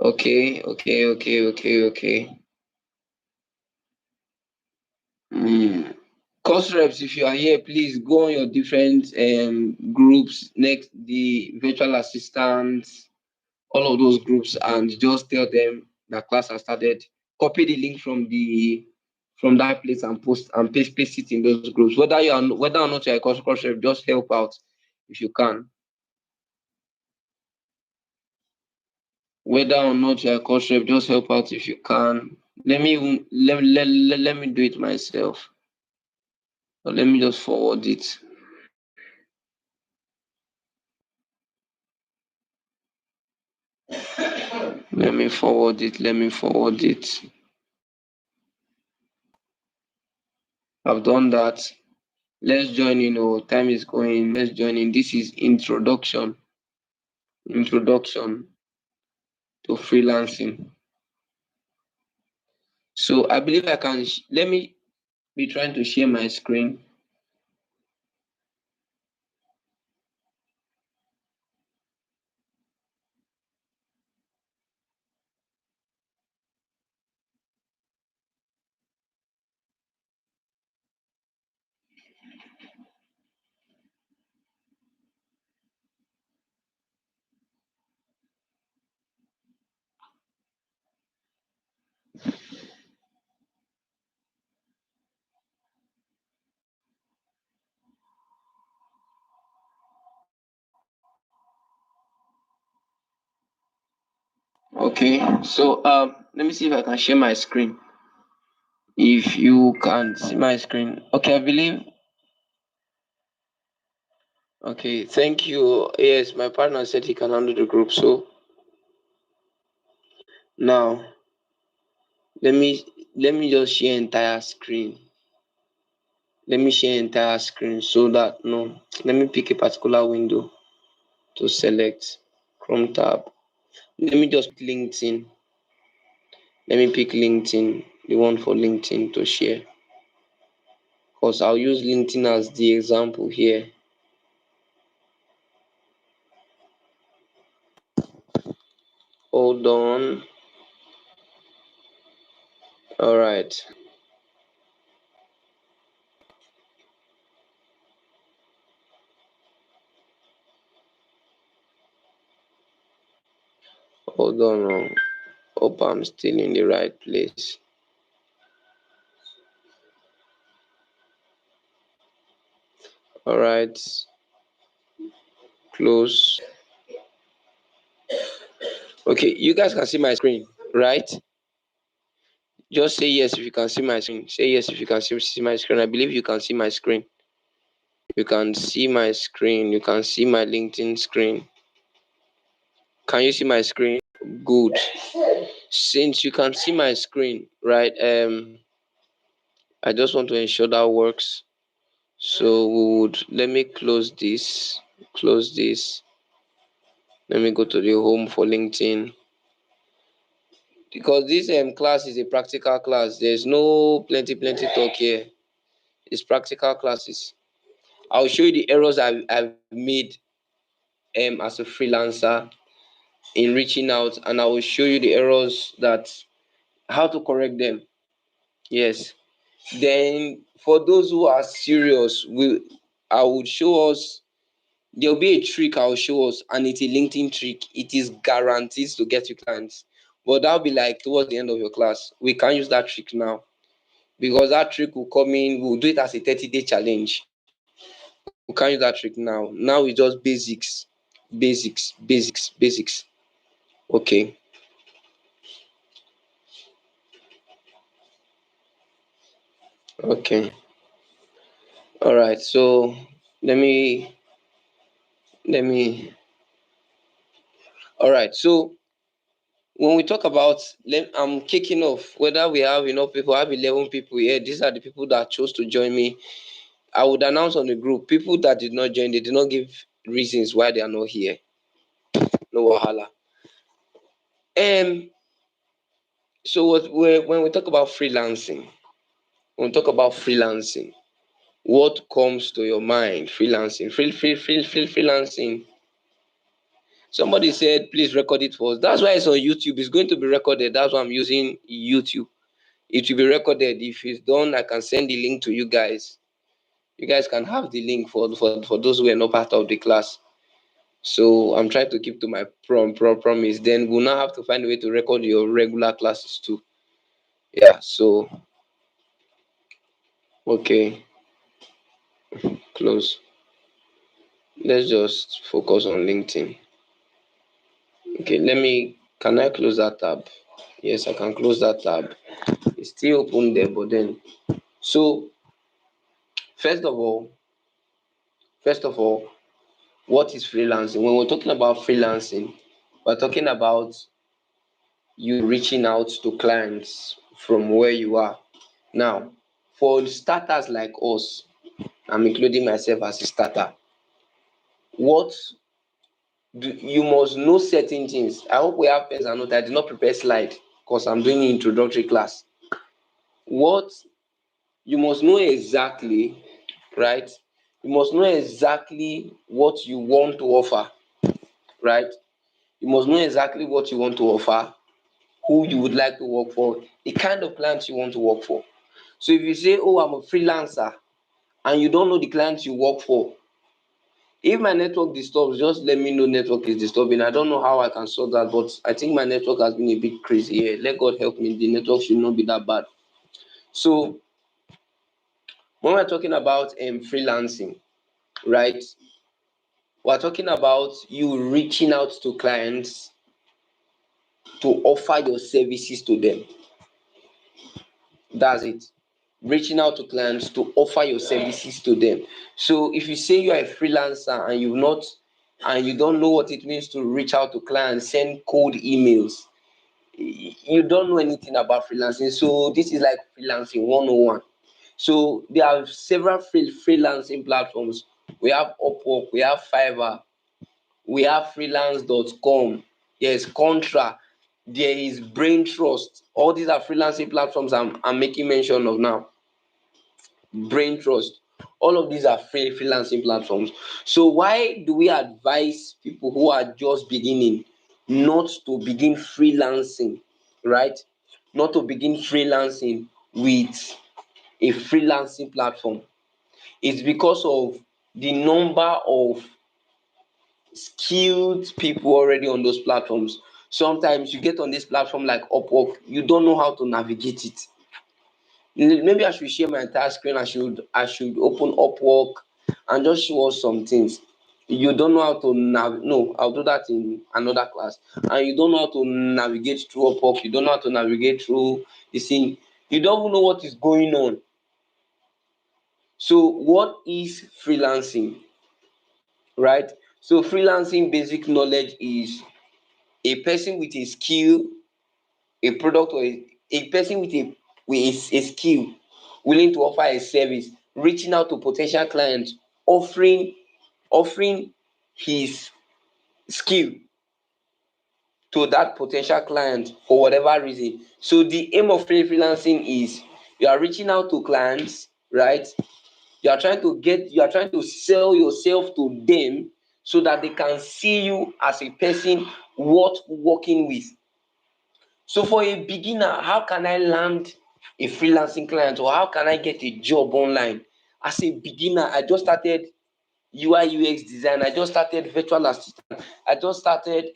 Okay. Course reps, if you are here, please go on your different groups, next the virtual assistants, all of those groups, and just tell them that class has started. Copy the link from that place and paste it in those groups. Whether or not you're a course rep, just help out if you can. Whether or not you're a course rep, just help out if you can. Let me do it myself. But let me just forward it. Let me forward it. I've done that. Let's join in. Oh, time is going. Let's join in. This is introduction to freelancing. So I believe I can. Let me be trying to share my screen. Okay. So let me see if I can share my screen. If you can see my screen, okay. I believe. Okay. Thank you. Yes, my partner said he can handle the group. So now let me just share entire screen. Let me share entire screen so that no. Let me pick a particular window to select. Chrome tab. Let me just pick LinkedIn. Let me pick LinkedIn, the one for LinkedIn to share. Because I'll use LinkedIn as the example here. Hold on. All right. Hold on. Hope I'm still in the right place. All right. Close. Okay, you guys can see my screen, right? Just say yes if you can see my screen. Say yes if you can see my screen. I believe you can see my screen. You can see my screen. You can see my LinkedIn screen. Can you see my screen? Good. Since you can see my screen, right? I just want to ensure that works. So let me close this. Close this. Let me go to the home for LinkedIn. Because this class is a practical class. There's no plenty talk here. It's practical classes. I'll show you the errors I've made as a freelancer in reaching out, and I will show you the errors that how to correct them. Yes. Then for those who are serious, I would show us. There'll be a trick I'll show us, and it's a LinkedIn trick. It is guaranteed to get you clients, but that'll be like towards the end of your class. We can't use that trick now because that trick will come in. We'll do it as a 30-day challenge. We can't use that trick now. Now it's just basics. Okay. Okay. All right. So let me let me. All right. So when we talk about, I'm kicking off. Whether we have enough people, I have 11 people here. These are the people that chose to join me. I would announce on the group. People that did not join, they did not give reasons why they are not here. No wahala. Um. So when we talk about freelancing, what comes to your mind? Freelancing, freelancing. Somebody said, please record it for us. That's why it's on YouTube. It's going to be recorded. That's why I'm using YouTube. It will be recorded. If it's done, I can send the link to you guys. You guys can have the link for those who are not part of the class. So I'm trying to keep to my promise. Then we'll now have to find a way to record your regular classes too. Yeah. So okay, close. Let's just focus on LinkedIn. Okay, can I close that tab? Yes, I can close that tab. It's still open there, but then, so first of all, first of all, what is freelancing? When we're talking about freelancing, we're talking about you reaching out to clients from where you are. Now, for starters like us, I'm including myself as a starter, what you must know certain things. I hope we have pens and notes. I did not prepare slide because I'm doing introductory class. What you must know exactly, right? You must know exactly what you want to offer, right? You must know exactly what you want to offer, who you would like to work for, the kind of clients you want to work for. So if you say, oh, I'm a freelancer, and you don't know the clients you work for, if my network disturbs, just let me know network is disturbing. I don't know how I can sort that, but I think my network has been a bit crazy here. Let God help me. The network should not be that bad. So when we're talking about freelancing, right? We're talking about you reaching out to clients to offer your services to them. That's it. Reaching out to clients to offer your services to them. So if you say you are a freelancer and you don't know what it means to reach out to clients, send cold emails, you don't know anything about freelancing. So this is like freelancing 101. So there are several freelancing platforms. We have Upwork, we have Fiverr, we have freelance.com, there's Contra, there is Brain Trust. All these are freelancing platforms I'm making mention of now. Brain Trust. All of these are freelancing platforms. So why do we advise people who are just beginning not to begin freelancing, right? Not to begin freelancing with a freelancing platform? It's because of the number of skilled people already on those platforms. Sometimes you get on this platform like Upwork, you don't know how to navigate it. Maybe I should share my entire screen. I should open Upwork and just show us some things. You don't know how to no, I'll do that in another class. And you don't know how to navigate through Upwork, you don't know how to navigate through this thing, you don't even know what is going on. So what is freelancing, right? So freelancing basic knowledge is a person with a skill, a product, or a person with a skill willing to offer a service, reaching out to potential clients, offering his skill to that potential client for whatever reason. So the aim of freelancing is you are reaching out to clients, right? You are trying to sell yourself to them so that they can see you as a person worth working with. So for a beginner, how can I land a freelancing client, or how can I get a job online? As a beginner, I just started UI UX design. I just started virtual assistant. I just started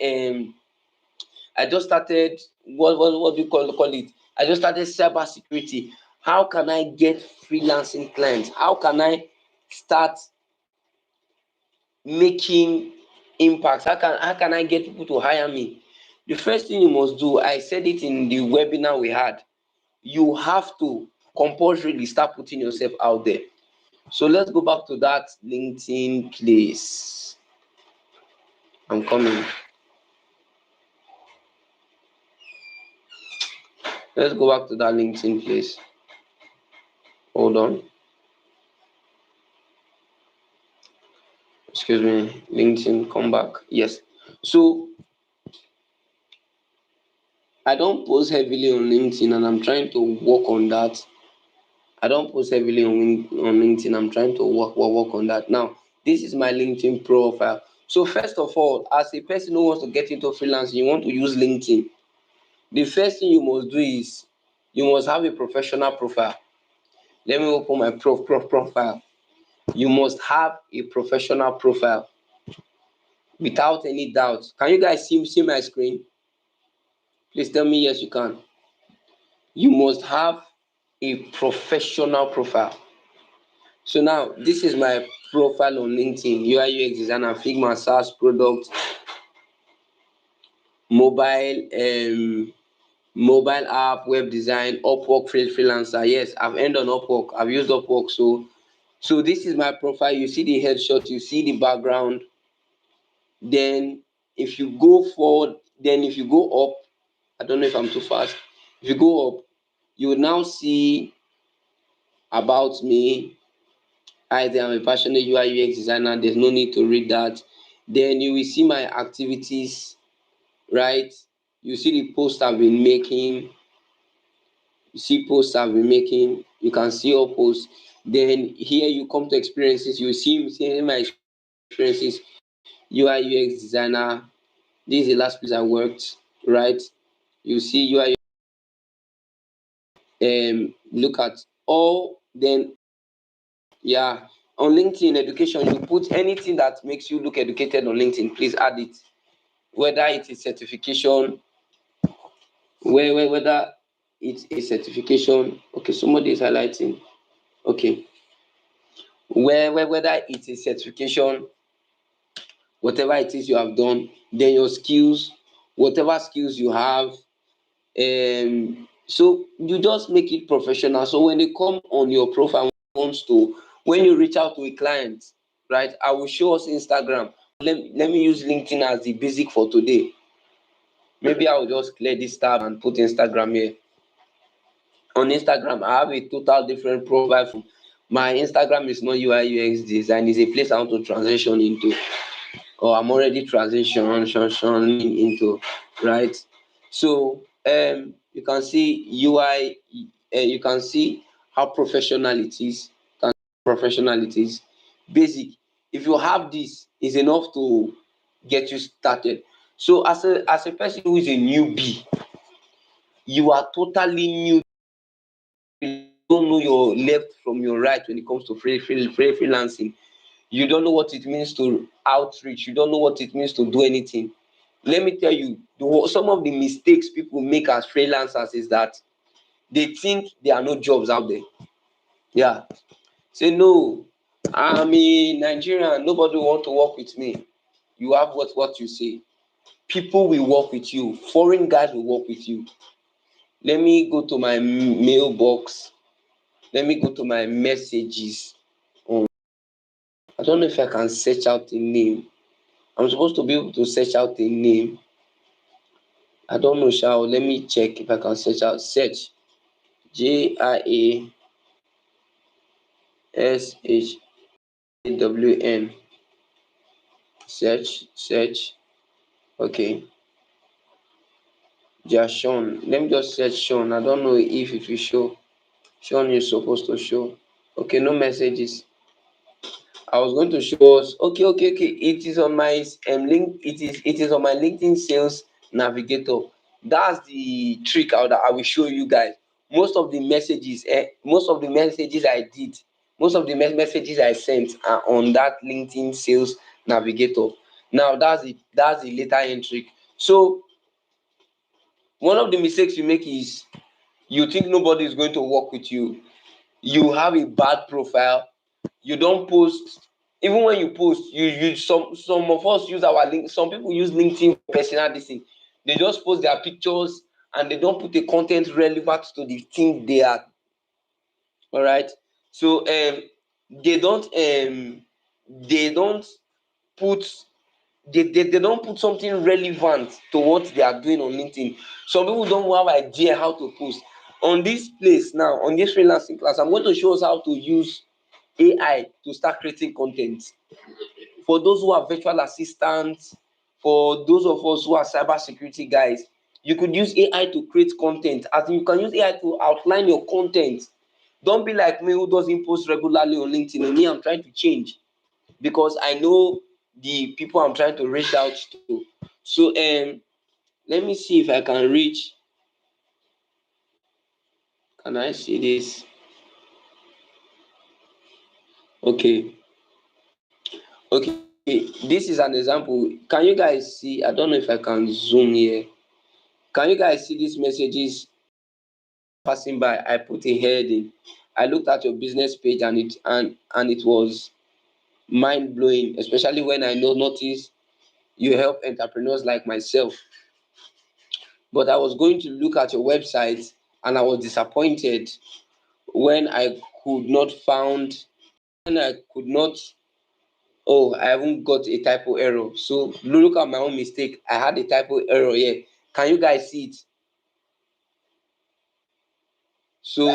what do you call it? I just started cyber security. How can I get freelancing clients? How can I start making impact? How can I get people to hire me? The first thing you must do, I said it in the webinar we had, you have to compulsorily start putting yourself out there. So let's go back to that LinkedIn place. I'm coming. Let's go back to that LinkedIn place. Hold on. Excuse me. LinkedIn, come back. Yes. So I don't post heavily on LinkedIn, and I'm trying to work on that. I don't post heavily on LinkedIn. I'm trying to work on that. Now, this is my LinkedIn profile. So first of all, as a person who wants to get into freelancing, you want to use LinkedIn. The first thing you must do is you must have a professional profile. Let me open my profile. You must have a professional profile without any doubt. Can you guys see my screen? Please tell me yes, you can. You must have a professional profile. So now this is my profile on LinkedIn: UI UX designer, Figma, SaaS product, mobile mobile app, web design, Upwork, freelancer. Yes, I've earned on Upwork. I've used Upwork. So this is my profile. You see the headshot, you see the background. Then if you go forward, then if you go up, I don't know if I'm too fast. If you go up, you will now see about me. I am a passionate UI UX designer. There's no need to read that. Then you will see my activities, right? You see the post I've been making. You see posts I've been making. You can see all posts. Then here you come to experiences. You see my experiences. UI UX designer. This is the last place I worked, right? You see UI look at all. Then yeah, on LinkedIn education, you put anything that makes you look educated on LinkedIn. Please add it. Whether it is certification, whether it's a certification. Okay, somebody is highlighting. Okay, whether it's a certification, whatever it is you have done, then your skills, whatever skills you have. So you just make it professional. So when they come on your profile, wants to, when you reach out to a client, right? I will show us Instagram. Let me use LinkedIn as the basic for today. Maybe I will just clear this tab and put Instagram here. On Instagram, I have a total different profile. From my Instagram is not UI UX design. It's a place I want to transition into, or I'm already transitioning into, right? So you can see UI, you can see how professional it is. Professional it is. Basic. If you have this, is enough to get you started. So as a person who is a newbie, you are totally new. You don't know your left from your right when it comes to freelancing. You don't know what it means to outreach. You don't know what it means to do anything. Let me tell you, some of the mistakes people make as freelancers is that they think there are no jobs out there. Yeah. Say no, I'm in Nigeria. Nobody want to work with me. You have what you say. People will work with you. Foreign guys will work with you. Let me go to my mailbox. Let me go to my messages. I don't know if I can search out a name. I'm supposed to be able to search out a name. I don't know, shall let me check if I can search JIASHAWN. Search. Okay. Sean. Let me just search Sean. I don't know if it will show. Sean is supposed to show. Okay, no messages. I was going to show us. Okay. It is on my link. It is on my LinkedIn sales navigator. That's the trick I will show you guys. Most of the messages I did, most of the messages I sent are on that LinkedIn sales navigator. Now that's the later end trick. So one of the mistakes you make is you think nobody is going to work with you. You have a bad profile. You don't post. Even when you post, you some of us use our link. Some people use LinkedIn for personal this thing. They just post their pictures and they don't put the content relevant to the thing they are. All right. So they don't put they don't put something relevant to what they are doing on LinkedIn. Some people don't have idea how to post. On this place now, on this freelancing class, I'm going to show us how to use AI to start creating content. For those who are virtual assistants, for those of us who are cybersecurity guys, you could use AI to create content. As in, you can use AI to outline your content. Don't be like me who doesn't post regularly on LinkedIn. Me, I'm trying to change because I know the people I'm trying to reach out to. So let me see if I can reach. Can I see this? Okay. Okay, this is an example. Can you guys see? I don't know if I can zoom here. Can you guys see these messages passing by? I put a heading. I looked at your business page and it was mind blowing, especially when I notice you help entrepreneurs like myself. But I was going to look at your website and I was disappointed when I could not found when I could not. Oh, I haven't got a typo error. So look at my own mistake. I had a typo error here. Can you guys see it? So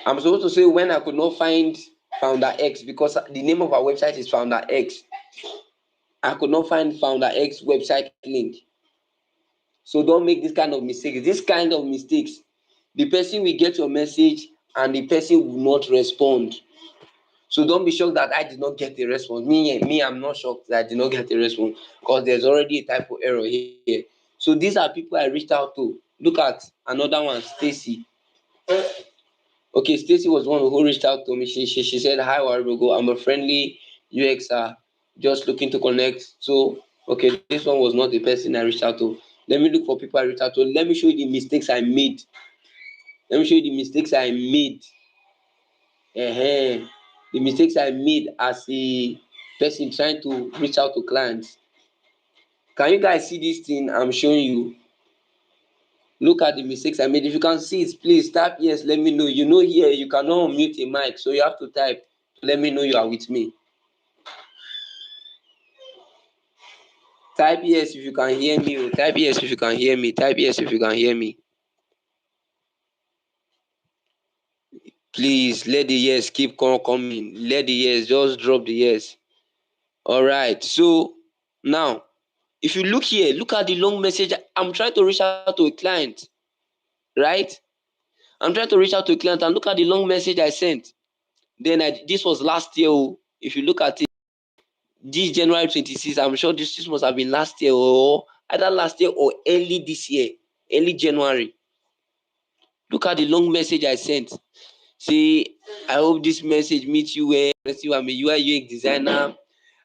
I'm supposed to say when I could not find founder X, because the name of our website is founder X. I could not find founder X website link. So don't make this kind of mistakes. This kind of mistakes, the person will get your message and the person will not respond. So don't be shocked that I did not get a response. I'm not shocked that I did not get a response because there's already a typo error here. So these are people I reached out to. Look at another one, Stacy. Okay, Stacy was one who reached out to me. She said, "Hi, Waribogo. I'm a friendly UXer, just looking to connect." So, okay, this one was not the person I reached out to. Let me look for people I reached out to. Let me show you the mistakes I made. Let me show you the mistakes I made. The mistakes I made as a person trying to reach out to clients. Can you guys see this thing I'm showing you? Look at the mistakes I made. If you can see it, please type yes, let me know. You know here you cannot unmute a mic, so you have to type to let me know you are with me. Type yes if you can hear me. Type yes if you can hear me. Type yes if you can hear me. Please let the yes keep coming. Let the yes, just drop the yes. All right. So now, if you look here, look at the long message. I'm trying to reach out to a client, right? I'm trying to reach out to a client and look at the long message I sent. Then this was last year. If you look at it, this January 26th, I'm sure this must have been last year or either last year or early this year, early January. Look at the long message I sent. Say, I hope this message meets you where I'm a UI UX designer.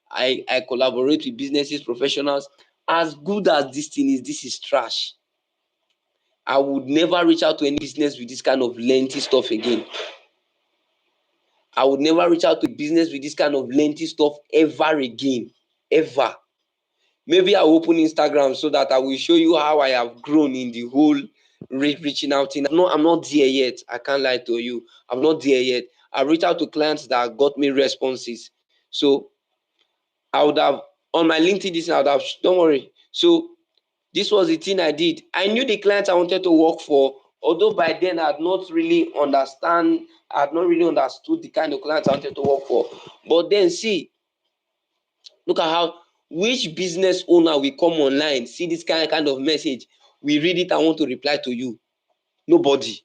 I collaborate with businesses, professionals. As good as this thing is, this is trash. I would never reach out to any business with this kind of lengthy stuff again. I would never reach out to business with this kind of lengthy stuff ever again. Ever. Maybe I'll open Instagram so that I will show you how I have grown in the whole reaching out thing. I'm not there yet. I can't lie to you. I'm not there yet. I reached out to clients that got me responses. So I would have on my LinkedIn this I would have don't worry. So this was the thing I did. I knew the clients I wanted to work for, although by then I had not really understood the kind of clients I wanted to work for. But then see, look at how which business owner will come online, see this kind of message, we read it and want to reply to you. Nobody.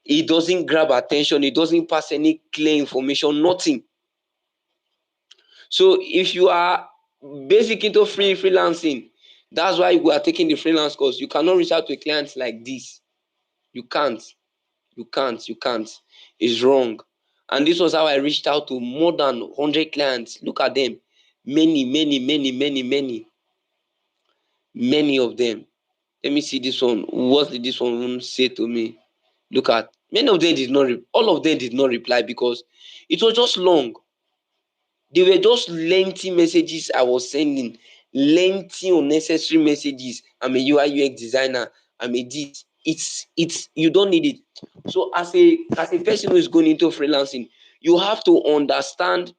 It doesn't grab attention. It doesn't pass any clear information. Nothing. So if you are basic into freelancing, that's why we are taking the freelance course. You cannot reach out to clients like this. You can't. It's wrong. And this was how I reached out to more than 100 clients. Look at them. Many of them. Let me see this one. What did this one say to me? Look at many of them did not. All of them did not reply because it was just long. They were just lengthy messages I was sending, lengthy unnecessary messages. I'm a UI UX designer. I'm a this. It's you don't need it. So as a person who is going into freelancing, you have to understand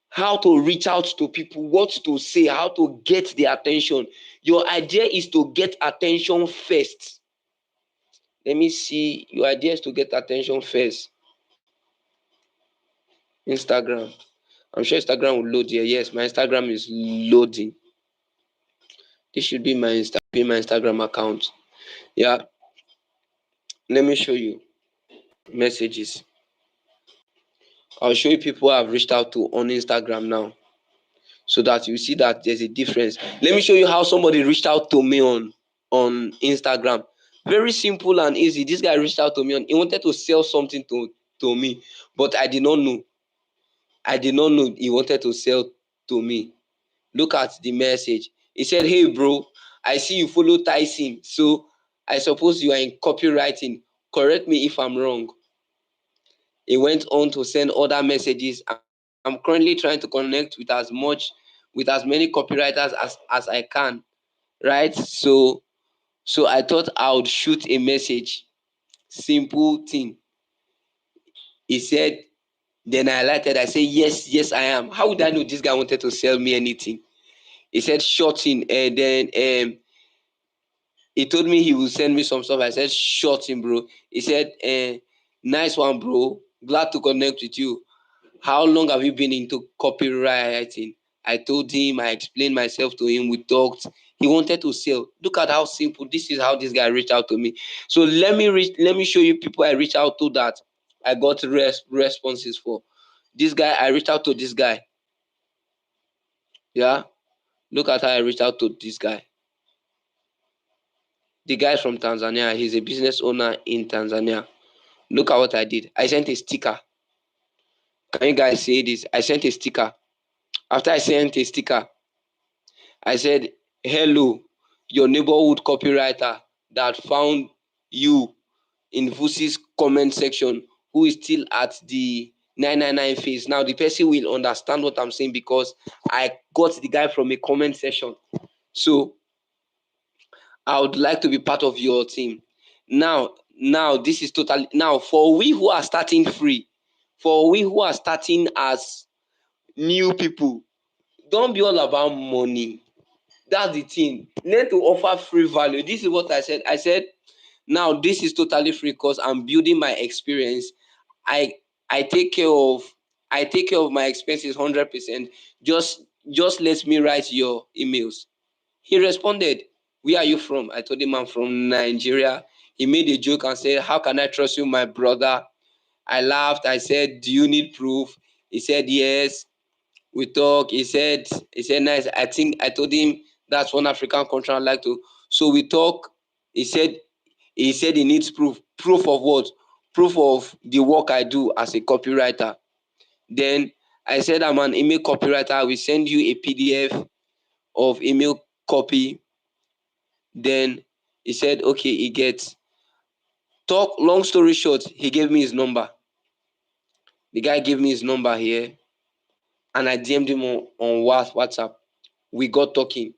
how to reach out to people, what to say, how to get their attention. Your idea is to get attention first. Let me see. Your idea is to get attention first. Instagram. I'm sure Instagram will load here. Yes, my Instagram is loading. This should be my Instagram account. Yeah. Let me show you messages. I'll show you people I've reached out to on Instagram now, so that you see that there's a difference. Let me show you how somebody reached out to me on Instagram. Very simple and easy. This guy reached out to me and he wanted to sell something to me, but I did not know. I did not know he wanted to sell to me. Look at the message. He said, "Hey bro, I see you follow Tyson, so I suppose you are in copywriting. Correct me if I'm wrong." He went on to send other messages. I'm currently trying to connect with as many copywriters as I can. Right? So I thought I would shoot a message. Simple thing. He said, then I highlighted, I said, yes, yes, I am. How would I know this guy wanted to sell me anything? He said, short in, and then he told me he will send me some stuff. I said, short in, bro. He said, nice one, bro. Glad to connect with you. How long have you been into copywriting? I told him, I explained myself to him, we talked. He wanted to sell. Look at how simple. This is how this guy reached out to me. So let me show you people I reached out to that I got responses for. This guy, I reached out to this guy. Yeah. Look at how I reached out to this guy. The guy is from Tanzania. He's a business owner in Tanzania. Look at what I did. I sent a sticker. Can you guys see this? I sent a sticker. After I sent a sticker, I said, hello, your neighborhood copywriter that found you in Vusi's comment section, who is still at the 999 phase. Now, the person will understand what I'm saying because I got the guy from a comment section. So, I would like to be part of your team. Now, this is totally, now, for we who are starting free, for we who are starting as new people, don't be all about money. That's the thing. Learn to offer free value. This is what I said. I said, now this is totally free because I'm building my experience. I I take care of my expenses 100%. Just let me write your emails. He responded, "Where are you from?" I told him I'm from Nigeria. He made a joke and said, "How can I trust you, my brother?" I laughed. I said, "Do you need proof?" He said, "Yes." We talk. He said nice. I told him that's one African country I'd like to. So we talk. He said he needs proof. Proof of what? Proof of the work I do as a copywriter. Then I said I'm an email copywriter. I will send you a PDF of email copy. Then he said, okay, he gets. Talk long story short, he gave me his number. The guy gave me his number here, and I DM'd him on WhatsApp. We got talking.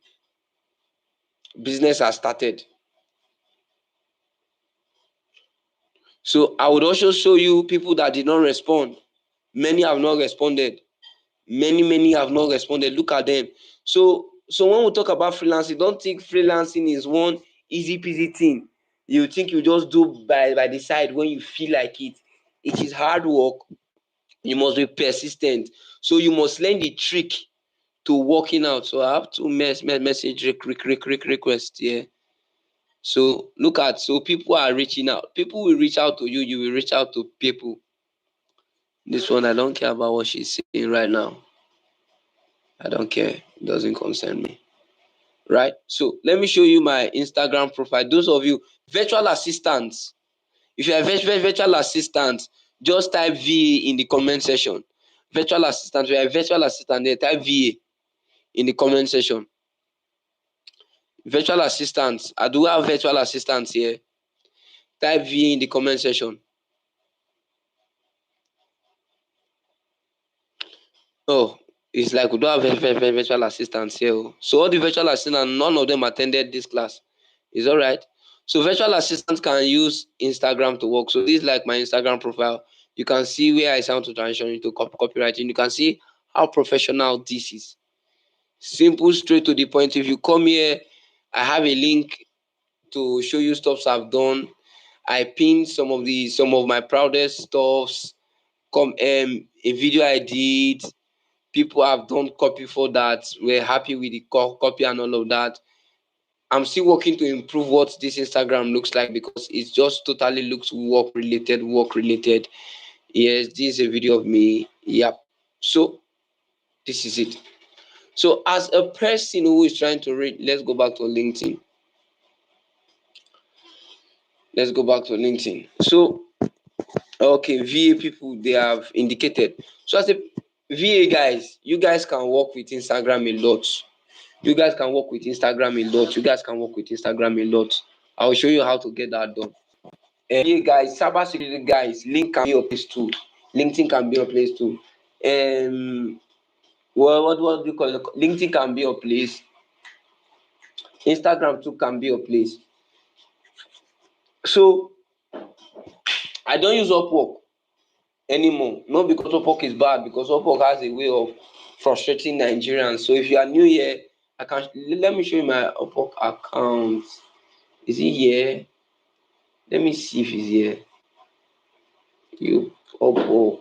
Business has started. So I would also show you people that did not respond. Many have not responded. Many have not responded. Look at them. So when we talk about freelancing, don't think freelancing is one easy peasy thing. You think you just do by the side when you feel like it. It is hard work. You must be persistent. So you must learn the trick to working out. So I have to message request here. So look at, so people are reaching out. People will reach out to you. You will reach out to people. This one, I don't care about what she's saying right now. I don't care. It doesn't concern me. Right? So let me show you my Instagram profile. Those of you, virtual assistants, if you are virtual assistant, just type VA in the comment section. Virtual assistant, we are virtual assistant, they type VA in the comment section. Virtual assistants, I do have virtual assistants here. Type VA in the comment section. Oh, it's like we don't have virtual assistants here. So all the virtual assistants, none of them attended this class. It's all right. So virtual assistants can use Instagram to work. So this is like my Instagram profile. You can see where I sound to transition into copywriting. You can see how professional this is. Simple, straight to the point. If you come here, I have a link to show you stuffs I've done. I pinned some of my proudest stuffs. A video I did. People have done copy for that. We're happy with the copy and all of that. I'm still working to improve what this Instagram looks like because it just totally looks work related. Yes, this is a video of me. Yep. So this is it. So as a person who is trying to read, let's go back to LinkedIn. Let's go back to LinkedIn. So okay, VA people, they have indicated. So as a VA guys, you guys can work with Instagram a lot. You guys can work with Instagram a lot. You guys can work with Instagram a lot. I will show you how to get that done. VA guys, cybersecurity guys, link can be your place too. LinkedIn can be your place too. Well, what do you call it? LinkedIn can be your place. Instagram too can be your place. So I don't use Upwork anymore. Not because Upwork is bad, because Upwork has a way of frustrating Nigerians. So if you are new here, I can let me show you my Upwork account. Is it here? Let me see if it's here. You Upwork.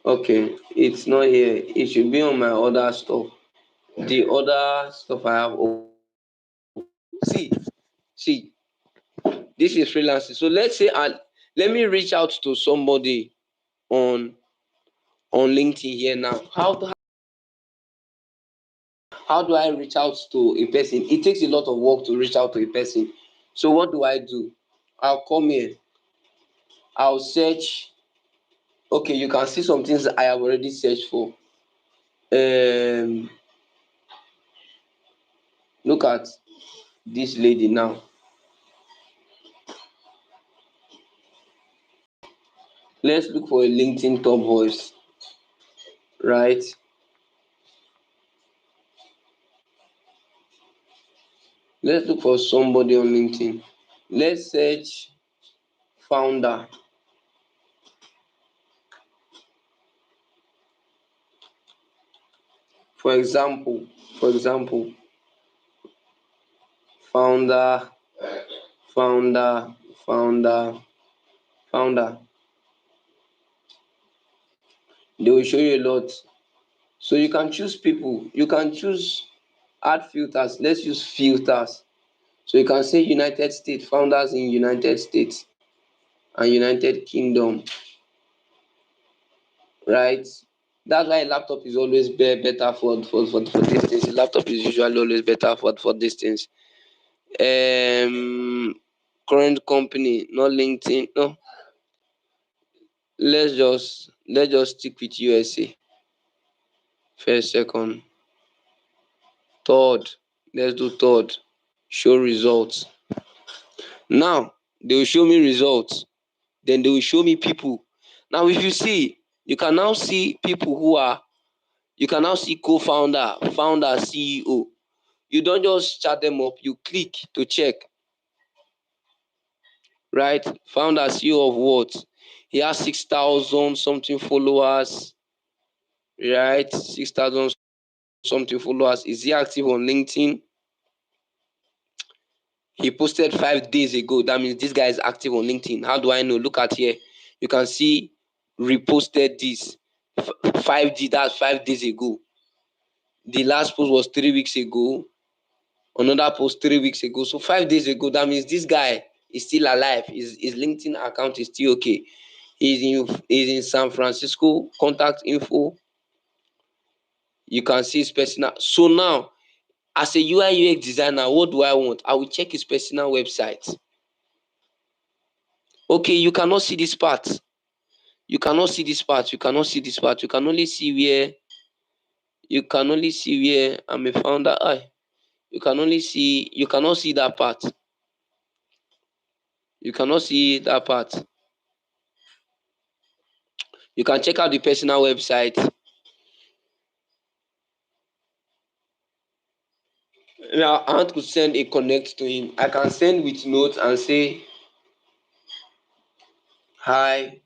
Okay, it's not here. It should be on my other stuff. The other stuff I have. See, this is freelancing. So let's say let me reach out to somebody on LinkedIn here now. How do I reach out to a person? It takes a lot of work to reach out to a person. So what do I do? I'll come here. I'll search. Okay, you can see some things I have already searched for. Um, Look at this lady now. Let's look for a LinkedIn top voice, right? Let's look for somebody on LinkedIn. Let's search founder. For example, for example, founder, founder, founder, founder. They will show you a lot. So you can choose people. You can choose add filters. Let's use filters. So you can say United States, founders in United States and United Kingdom, right? That's why a laptop is always better for these things. A laptop is usually always better for these things. Current company, not LinkedIn. No, let's just stick with USA. First, second, third. Let's do third. Show results. Now they will show me results. Then they will show me people. Now, if you see, you can now see people who are. You can now see co-founder, founder, CEO. You don't just chat them up. You click to check. Right? Founder, CEO of what? He has 6,000 something followers. Right? 6,000 something followers. Is he active on LinkedIn? He posted 5 days ago. That means this guy is active on LinkedIn. How do I know? Look at here. You can see reposted this 5G. That's 5 days ago. The last post was 3 weeks ago. Another post 3 weeks ago. So 5 days ago. That means this guy is still alive. His LinkedIn account is still okay. He's in San Francisco. Contact info. You can see his personal. So now, as a UI UX designer, what do I want? I will check his personal website. Okay, you cannot see this part. You cannot see this part. You cannot see this part. You can only see where I'm a founder. You cannot see that part. You cannot see that part. You can check out the personal website. Now I want to send a connect to him. I can send with notes and say, hi,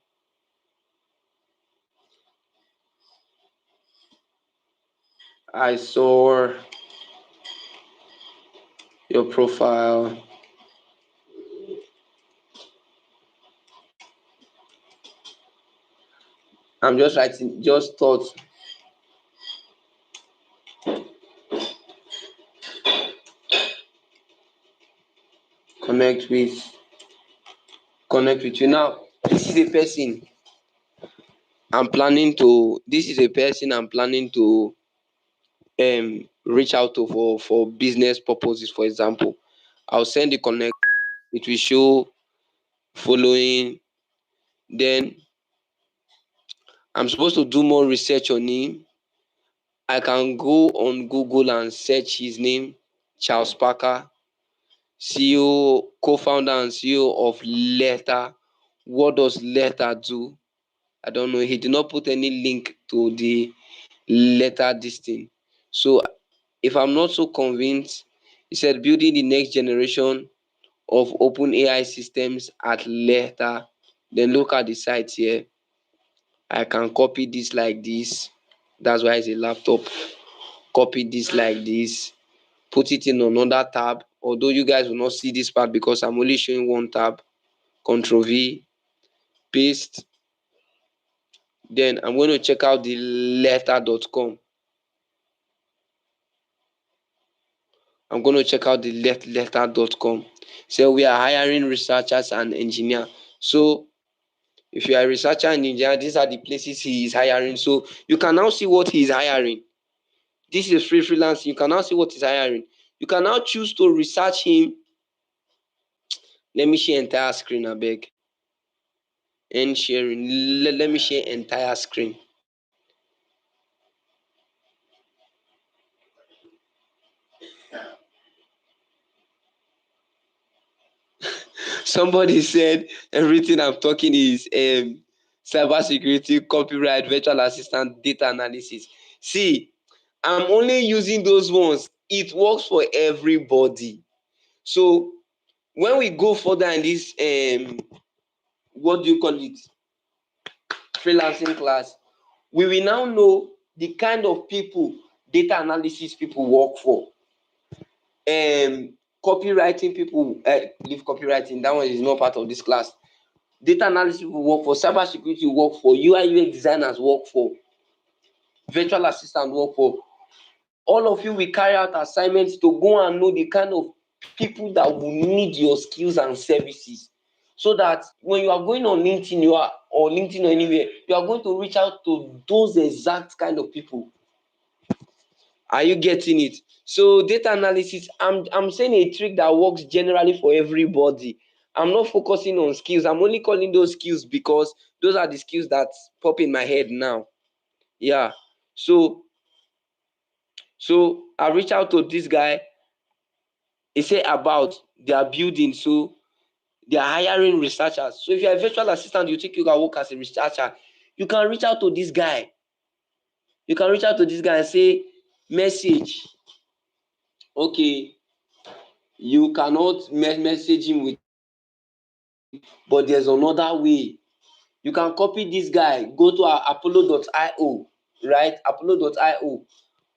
I saw your profile. I'm just writing, just thought, connect with you. Now, this is a person I'm planning to reach out to for business purposes. For example, I'll send the connect, it will show following. Then I'm supposed to do more research on him. I can go on Google and search his name, Charles Parker, CEO, co-founder and CEO of Letter. What does Letter do? I don't know. He did not put any link to the Letter this thing. So if I'm not so convinced, he said building the next generation of open AI systems at Letter. Then look at the site here. I can copy this like this. That's why it's a laptop. Copy this like this. Put it in another tab. Although you guys will not see this part because I'm only showing one tab. Control V, paste. Then I'm going to check out the letter.com. I'm going to check out the letter.com. So we are hiring researchers and engineers. So if you are a researcher and engineer, these are the places he is hiring. So you can now see what he is hiring. This is free freelance. You can now see what he's hiring. You can now choose to research him. Let me share entire screen, I beg. End sharing. Let me share entire screen. Somebody said everything I'm talking is cyber security, copyright, virtual assistant, data analysis. See, I'm only using those ones. It works for everybody. So when we go further in this what do you call it, freelancing class, we will now know the kind of people data analysis people work for. Copywriting people, leave copywriting, that one is not part of this class. Data analysis people work for, cyber security work for, UI UX designers work for, virtual assistant work for. All of you will carry out assignments to go and know the kind of people that will need your skills and services, so that when you are going on LinkedIn, or LinkedIn or anywhere, you are going to reach out to those exact kind of people. Are you getting it? So data analysis, I'm saying a trick that works generally for everybody. I'm not focusing on skills. I'm only calling those skills because those are the skills that pop in my head now. Yeah. So I reached out to this guy. He said about their building. So they are hiring researchers. So if you're a virtual assistant, you think you can work as a researcher, you can reach out to this guy. You can reach out to this guy and say, message. Okay, you cannot message him with, but there's another way. You can copy this guy, go to our apollo.io, right? Apollo.io.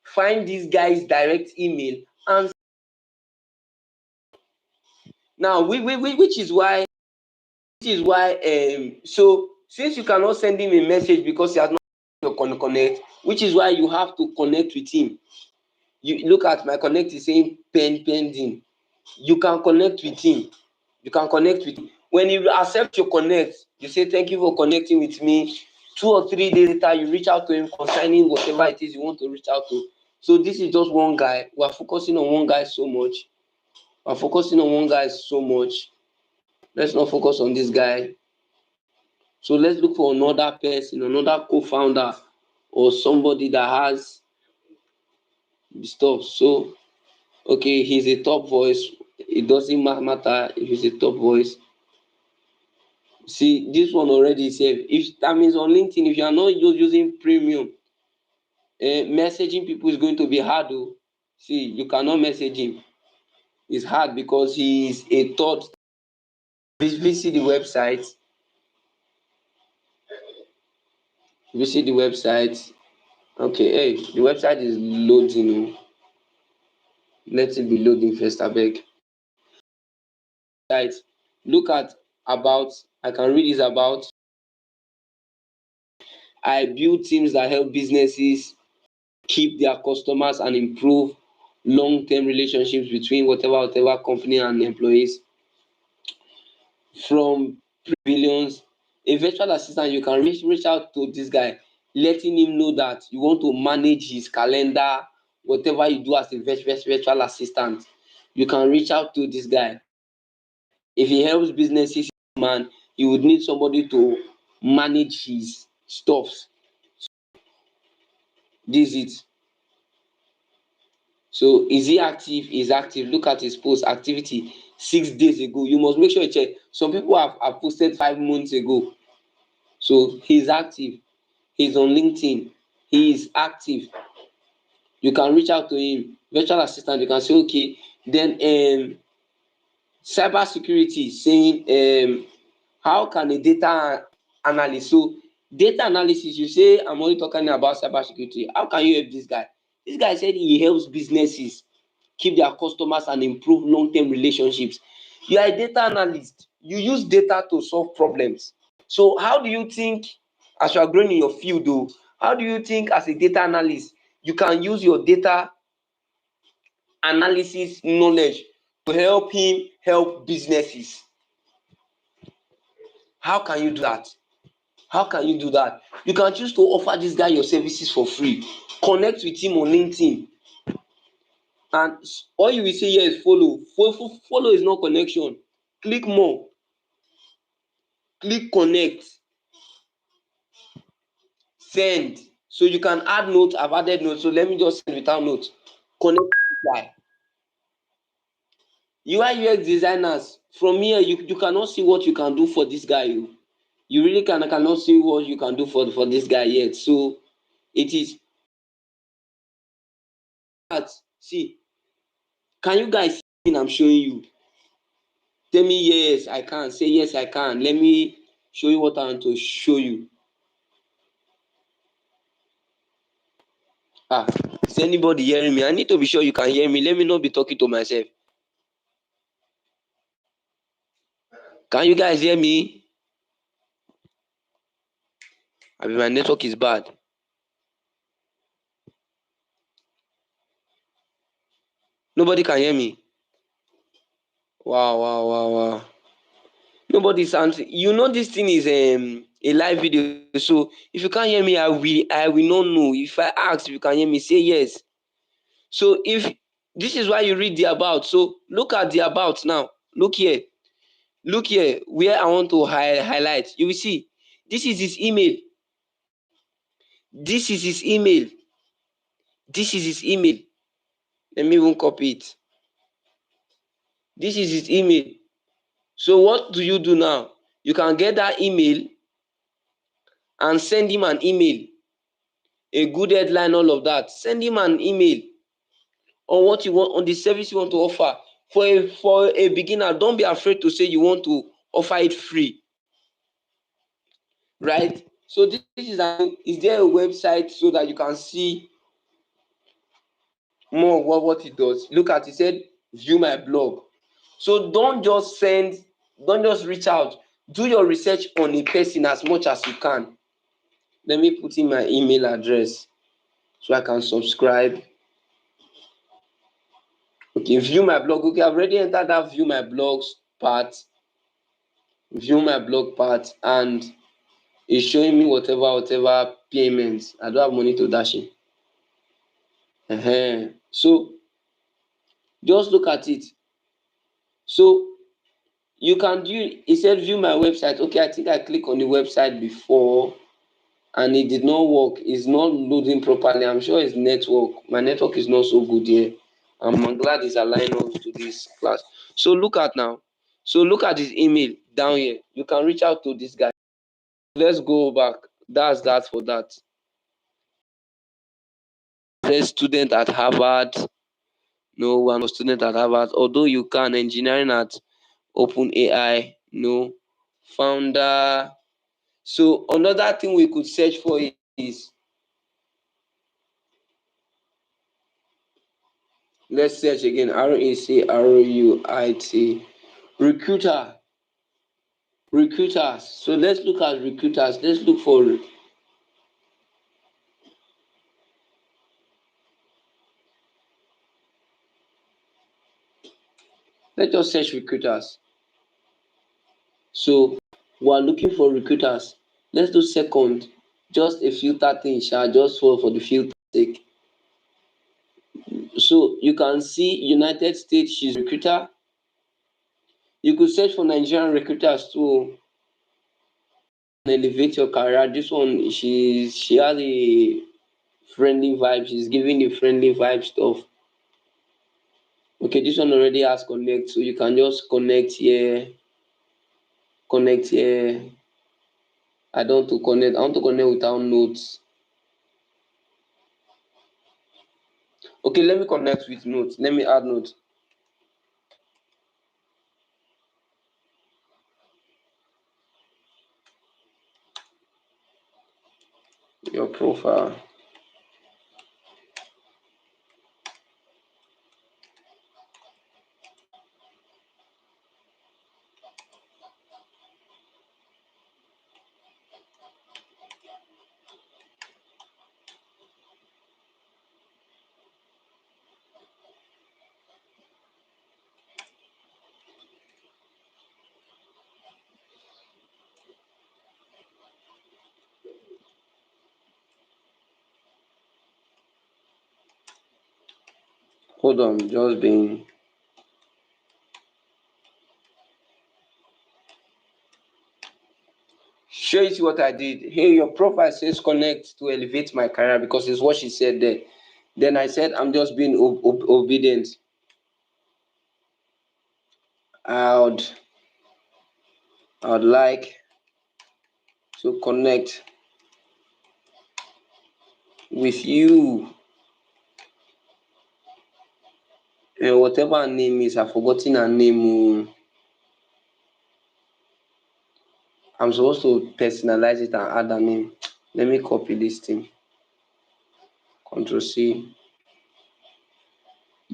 Find this guy's direct email and now which is why so since you cannot send him a message because he has not connect, which is why you have to connect with him. You look at my connect is saying pending. You can connect with him. When you accept your connect, you say thank you for connecting with me. 2 or 3 days later, you reach out to him concerning whatever it is you want to reach out to. So this is just one guy. We are focusing on one guy so much. Let's not focus on this guy. So let's look for another person, another co-founder, or somebody that has the stuff. So okay, he's a top voice. It doesn't matter if he's a top voice. See, this one already said, if that means on LinkedIn, if you are not using premium, messaging people is going to be hard. Oh. See, you cannot message him. It's hard because he is a third. Visit the website. Visit the website. Okay, hey, the website is loading. Oh. Let it be loading first, I beg. Right. Look at about. I can read this about. I build teams that help businesses keep their customers and improve long-term relationships between whatever company and employees. from billions. A virtual assistant, you can reach out to this guy, letting him know that you want to manage his calendar, whatever you do as a virtual assistant. You can reach out to this guy. If he helps businesses, man, you would need somebody to manage his stuffs. This is it. So is he active? He's active. Look at his post activity 6 days ago. You must make sure you check. Some people have posted 5 months ago. So he's active. He's on LinkedIn. He is active. You can reach out to him. Virtual assistant, you can say, okay. Then cyber security saying how can a data analyst, so data analysis, you say I'm only talking about cyber security. How can you help this guy? This guy said he helps businesses keep their customers and improve long-term relationships. You are a data analyst. You use data to solve problems. So how do you think, as you are growing in your field though, how do you think as a data analyst you can use your data analysis knowledge to help him help businesses? How can you do that? How can you do that? You can choose to offer this guy your services for free. Connect with him on LinkedIn. And all you will say here is follow. Follow is not connection. Click more. Click connect. Send. So you can add notes. I've added notes. So let me just send without notes. Connect with this guy. UI UX designers, from here you cannot see what you can do for this guy. You really cannot see what you can do for this guy yet. So it is that. See, can you guys see I'm showing you? Tell me yes, I can. Say yes, I can. Let me show you what I want to show you. Ah, is anybody hearing me? I need to be sure you can hear me. Let me not be talking to myself. Can you guys hear me? I mean, my network is bad. Nobody can hear me. Wow, wow, wow, wow. Nobody's answering. You know this thing is a live video, so if you can't hear me, I will not know. If I ask if you can hear me, say yes. So if this is why you read the about, so look at the about now. Look here. Look here where I want to highlight. You will see this is his email. This is his email. This is his email. Let me even copy it. This is his email. So what do you do now? You can get that email and send him an email, a good headline, all of that. Send him an email on what you want, on the service you want to offer. For a beginner, don't be afraid to say you want to offer it free, right? So this is there a website so that you can see more of what it does? Look at it, said view my blog. So don't just reach out. Do your research on a person as much as you can. Let me put in my email address so I can subscribe. Okay, view my blog. Okay, I've already entered that view my blogs part. View my blog part, and it's showing me whatever payments. I don't have money to dash in. So just look at it. So you can do, it said view my website. Okay, I think I click on the website before and it did not work. It's not loading properly. I'm sure it's network. My network is not so good here. I'm glad it's aligned on to this class. So look at now. So look at his email down here. You can reach out to this guy. Let's go back. That's that for that. First student at Harvard. No one was student at Harvard. Although you can engineering at OpenAI. No founder. So another thing we could search for is, let's search again. RACRUIT. Recruiter. Recruiters. So let's look at recruiters. Let's look for, let's just search recruiters. So we are looking for recruiters. Let's do second, just a filter thing just for the filter sake. So you can see United States, she's a recruiter. You could search for Nigerian recruiters too. Elevate your career. This one, she has a friendly vibe. She's giving the friendly vibe stuff. Okay, this one already has connect, so you can just connect here, connect here. I don't want to connect. I want to connect without notes. Okay, let me connect with notes. Let me add notes. Your profile. Hold on, just being. Show you what I did. Hey, your profile says connect to elevate my career because it's what she said there. Then I said I'm just being obedient. I would, I would like to connect with you. And whatever her name is, I've forgotten her name. I'm supposed to personalize it and add her name. Let me copy this thing. Control C.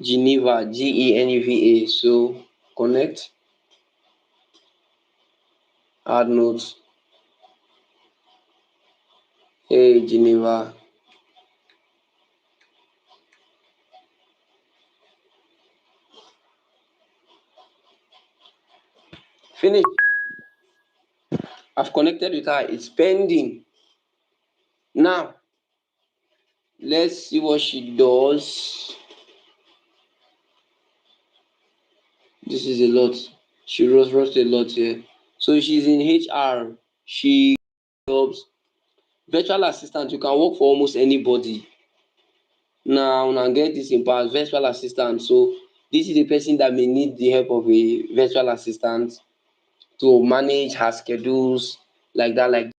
Geneva, Geneva. So connect, add notes. Hey, Geneva. Finish. I've connected with her. It's pending. Now, let's see what she does. This is a lot. She wrote a lot here. So she's in HR. She jobs. Virtual assistant. You can work for almost anybody. Now, get this in part. Virtual assistant. So this is a person that may need the help of a virtual assistant to manage her schedules like that. Like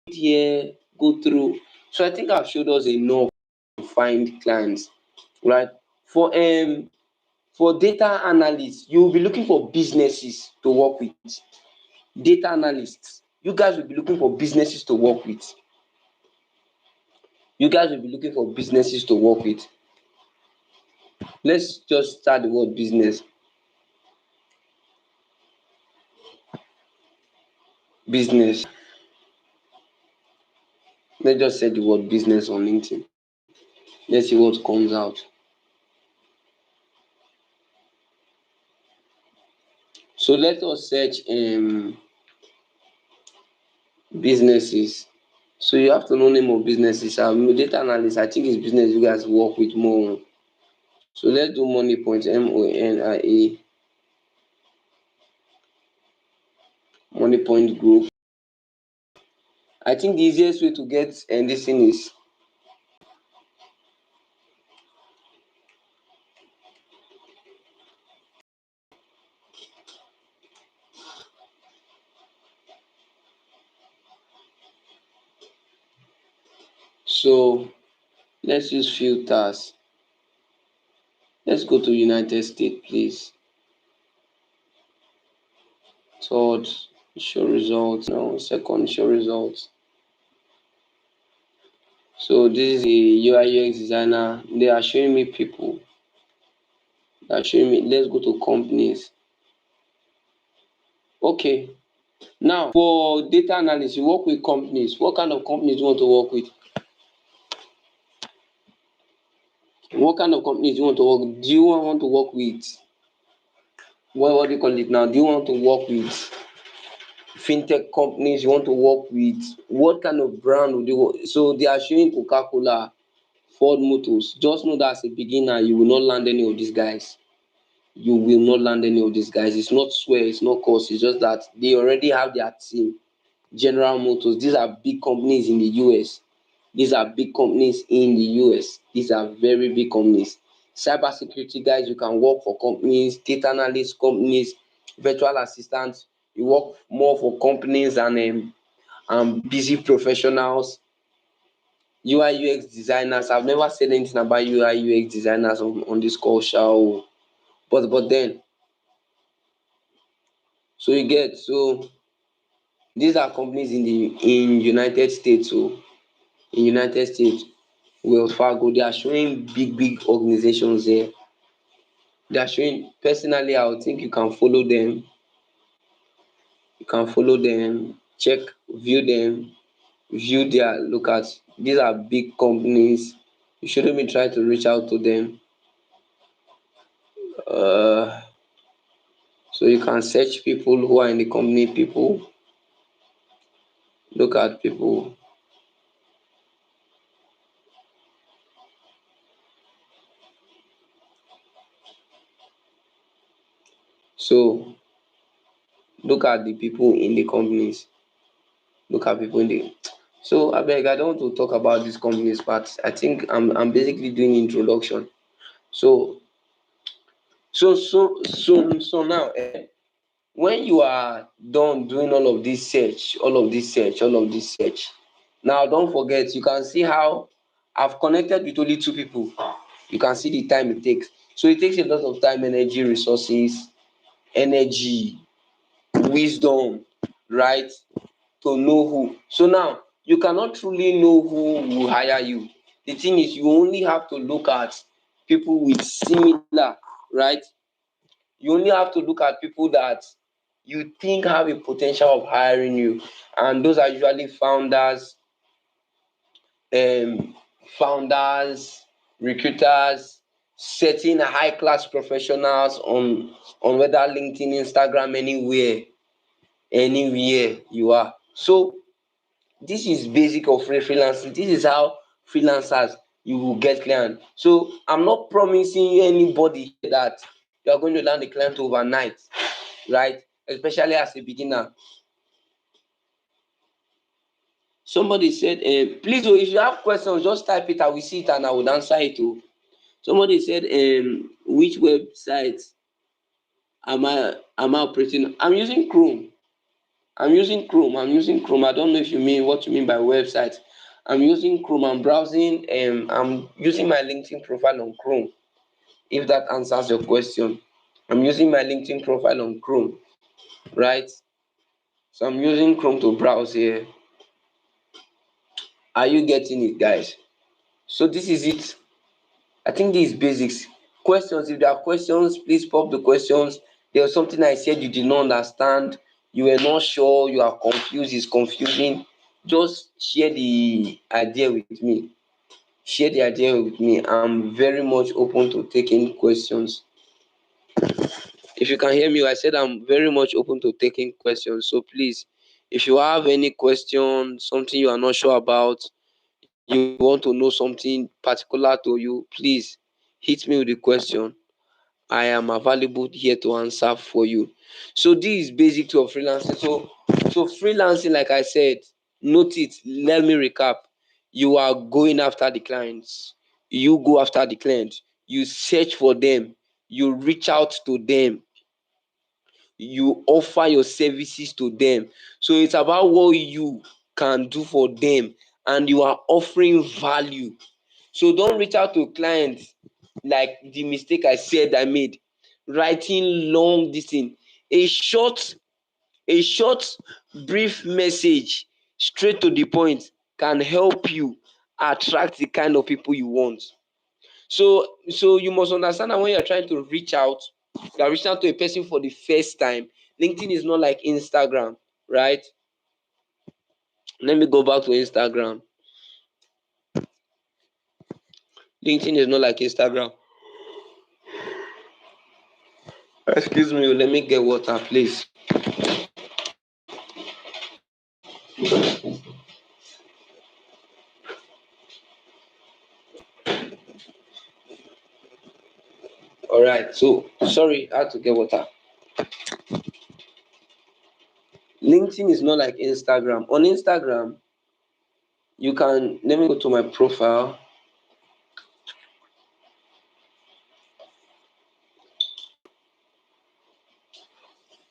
here, go through. So I think I've showed us enough to find clients, right? For data analysts, you will be looking for businesses to work with. Data analysts, you guys will be looking for businesses to work with. You guys will be looking for businesses to work with. Let's just start the word business. Business. Let's just say the word business on LinkedIn. Let's see what comes out. So let us search businesses. So you have to know name of businesses. Data analyst, I think it's business you guys work with more. So let's do money point, MONIA, money point group. I think the easiest way to get this thing is so let's use filters. Let's go to United States, please. Third, show results. No, second, show results. So this is a UI UX designer. They are showing me people. They are showing me. Let's go to companies. Okay. Now for data analysis, you work with companies. What kind of companies do you want to work with? What kind of companies do you want to work with? Do you want to work with what do you call it now? Do you want to work with fintech companies you want to work with, what kind of brand would you want? So they are showing Coca-Cola, Ford Motors. Just know that as a beginner, you will not land any of these guys. You will not land any of these guys. It's not swear, it's not cause, it's just that they already have their team. General Motors, these are big companies in the US. These are big companies in the US. These are very big companies. Cybersecurity guys, you can work for companies, data analyst companies, virtual assistants. You work more for companies and busy professionals. UI UX designers. I've never said anything about UI UX designers on this call, shall. But then, so you get, so these are companies in United States. So in United States, Wells Fargo, they are showing big organizations there. They are showing, personally, I would think you can follow them. You can follow them, check, view their, look at, these are big companies. You shouldn't be trying to reach out to them. Uh, so you can search people who are in the company, people, look at people. So look at the people in the companies. Look at people in the, so abeg, I don't want to talk about these companies, but I think I'm basically doing introduction. So so now, when you are done doing all of this search, now don't forget, you can see how I've connected with only two people. You can see the time it takes. So it takes a lot of time, energy, resources, energy, wisdom, right? To know who. So now you cannot truly know who will hire you. The thing is, you only have to look at people with similar, right? You only have to look at people that you think have a potential of hiring you, and those are usually um, founders, recruiters, certain high class professionals on whether LinkedIn, Instagram, anywhere you are. So this is basic of freelancing. This is how freelancers you will get client. So I'm not promising anybody here that you are going to land a client overnight, right? Especially as a beginner. Somebody said, please, if you have questions, just type it. I will see it and I will answer it. Oh. Somebody said, which website am I operating? I'm using Chrome. I'm using Chrome. I don't know if you mean what you mean by website. I'm using Chrome. I'm browsing. I'm using my LinkedIn profile on Chrome. If that answers your question, I'm using my LinkedIn profile on Chrome, right? So I'm using Chrome to browse here. Are you getting it, guys? So this is it. I think this is basics. Questions. If there are questions, please pop the questions. There was something I said you did not understand. You were not sure. You are confused. It's confusing. Just share the idea with me. Share the idea with me. I'm very much open to taking questions. If you can hear me, I said I'm very much open to taking questions. So please, if you have any question, something you are not sure about, you want to know something particular to you, please hit me with the question. I am available here to answer for you. So this is basic to freelancing. So freelancing, like I said, note it. Let me recap. You are going after the clients. You go after the clients. You search for them. You reach out to them. You offer your services to them. So it's about what you can do for them, and you are offering value. So don't reach out to clients like the mistake I said I made, writing long this thing. A short, a short, brief message, straight to the point, can help you attract the kind of people you want. So you must understand that when you're trying to reach out, you are reaching out to a person for the first time. LinkedIn is not like Instagram, right? Let me go back to Instagram. LinkedIn is not like Instagram. Excuse me, let me get water, please. All right. So sorry, I had to get water. LinkedIn is not like Instagram. On Instagram, you can let me go to my profile.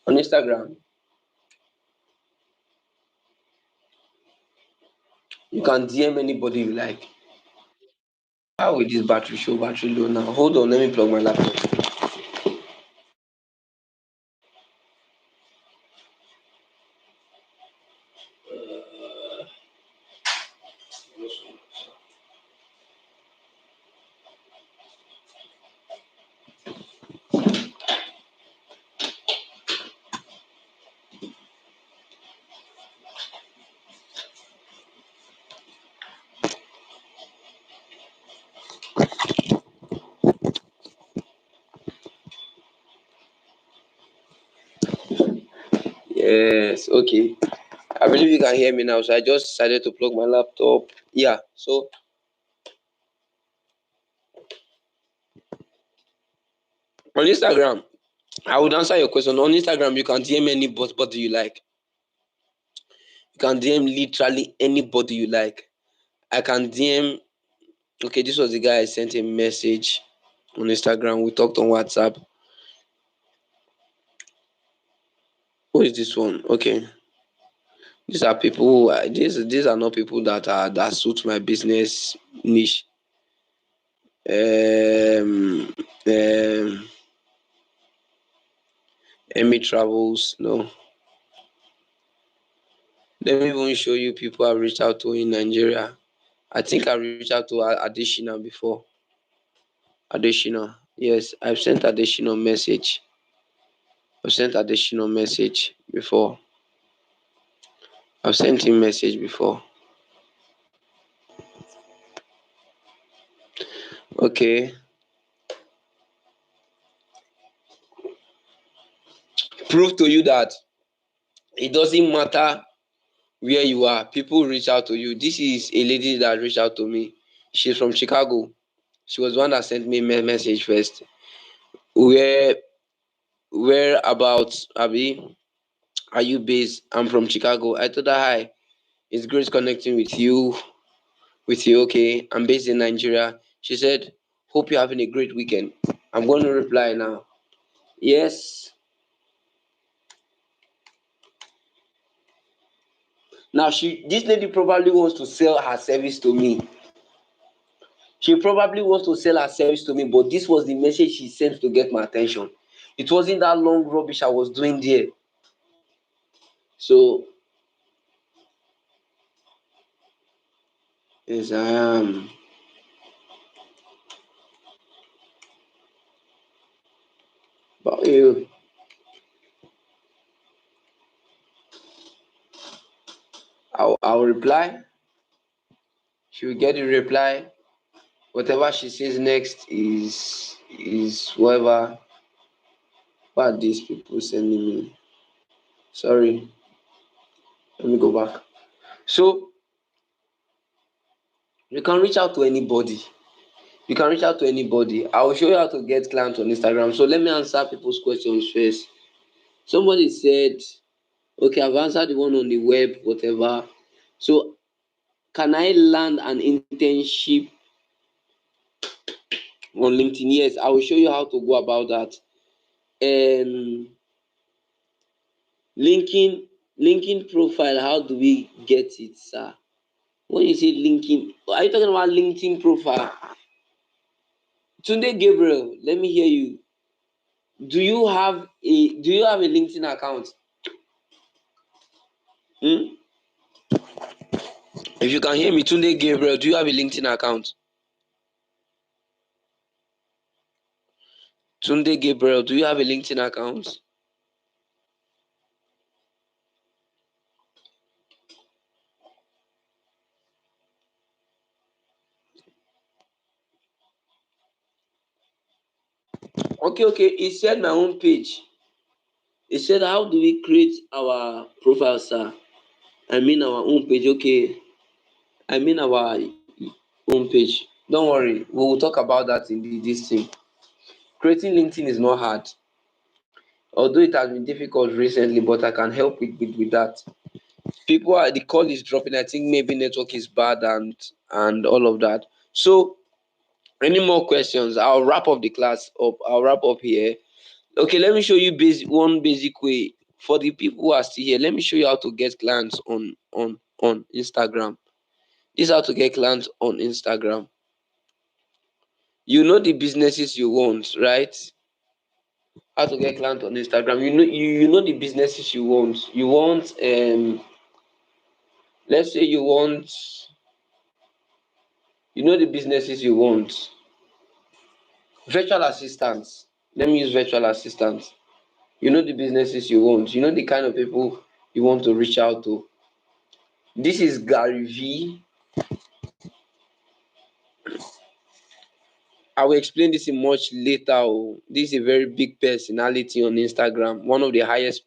On Instagram, you can DM anybody you like. How will this battery show battery low now? Hold on, let me plug my laptop. Yes, okay. I believe you can hear me now. So I just decided to plug my laptop. Yeah. So on Instagram, I would answer your question. On Instagram, you can DM anybody you like. You can DM literally anybody you like. I can DM. Okay, this was the guy I sent a message on Instagram. We talked on WhatsApp. Who is this one? Okay, these are people. These are not people that suit my business niche. Um, Emmy Travels. No, let me even show you people I've reached out to in Nigeria. I think I reached out to Additional before. Additional. Yes, I've sent Additional message. I've sent Additional message before. I've sent him message before. Okay. Prove to you that it doesn't matter where you are, people reach out to you. This is a lady that reached out to me. She's from Chicago. She was the one that sent me a message first. Where where about Abby? Are you based? I'm from Chicago. I told her hi. It's great connecting with you. Okay. I'm based in Nigeria. She said, hope you're having a great weekend. I'm going to reply now. Yes. Now this lady probably wants to sell her service to me. She probably wants to sell her service to me, but this was the message she sent to get my attention. It wasn't that long rubbish I was doing there. So yes, I am. But you, I'll reply. She will get the reply. Whatever she says next is whatever. What are these people sending me? Sorry, let me go back. So you can reach out to anybody. You can reach out to anybody. I will show you how to get clients on Instagram. So let me answer people's questions first. Somebody said, okay, I've answered the one on the web, whatever. So can I land an internship on LinkedIn? Yes, I will show you how to go about that. Um, linking linking profile. How do we get it, sir? When you say linking, are you talking about LinkedIn profile? Tunde Gabriel, let me hear you. Do you have a LinkedIn account? Hmm? If you can hear me, Tunde Gabriel, do you have a LinkedIn account? Tunde Gabriel, do you have a LinkedIn account? Okay. He said my own page. He said, how do we create our profile, sir? I mean our own page. Okay. I mean our own page. Don't worry. We will talk about that in this thing. Creating LinkedIn is not hard, although it has been difficult recently, but I can help with that. People are, the call is dropping. I think maybe network is bad and all of that. So any more questions? I'll wrap up the class up. I'll wrap up here. Okay, let me show you one basic way for the people who are still here. Let me show you how to get clients on Instagram. This is how to get clients on Instagram. You know the businesses you want, right? How to get clients on Instagram. You know the businesses you want. You want let's say you know the businesses you want. Virtual assistants. Let me use virtual assistants. You know the businesses you want. You know the kind of people you want to reach out to. This is Gary V. I will explain this in much later. Oh. This is a very big personality on Instagram. One of the highest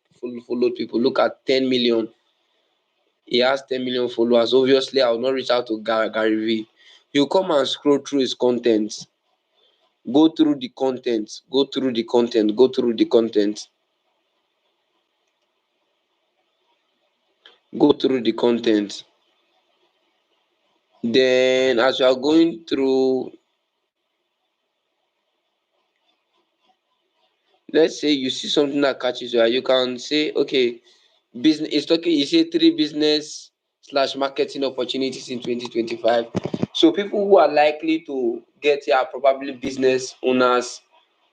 followed people. Look at 10 million. He has 10 million followers. Obviously, I will not reach out to Gary V. You come and scroll through his content. Go through the content. Go through the content. Go through the content. Go through the content. Then, as you are going through, let's say you see something that catches your eye, you can say, okay, business it's talking, you say three business slash marketing opportunities in 2025. So people who are likely to get here are probably business owners.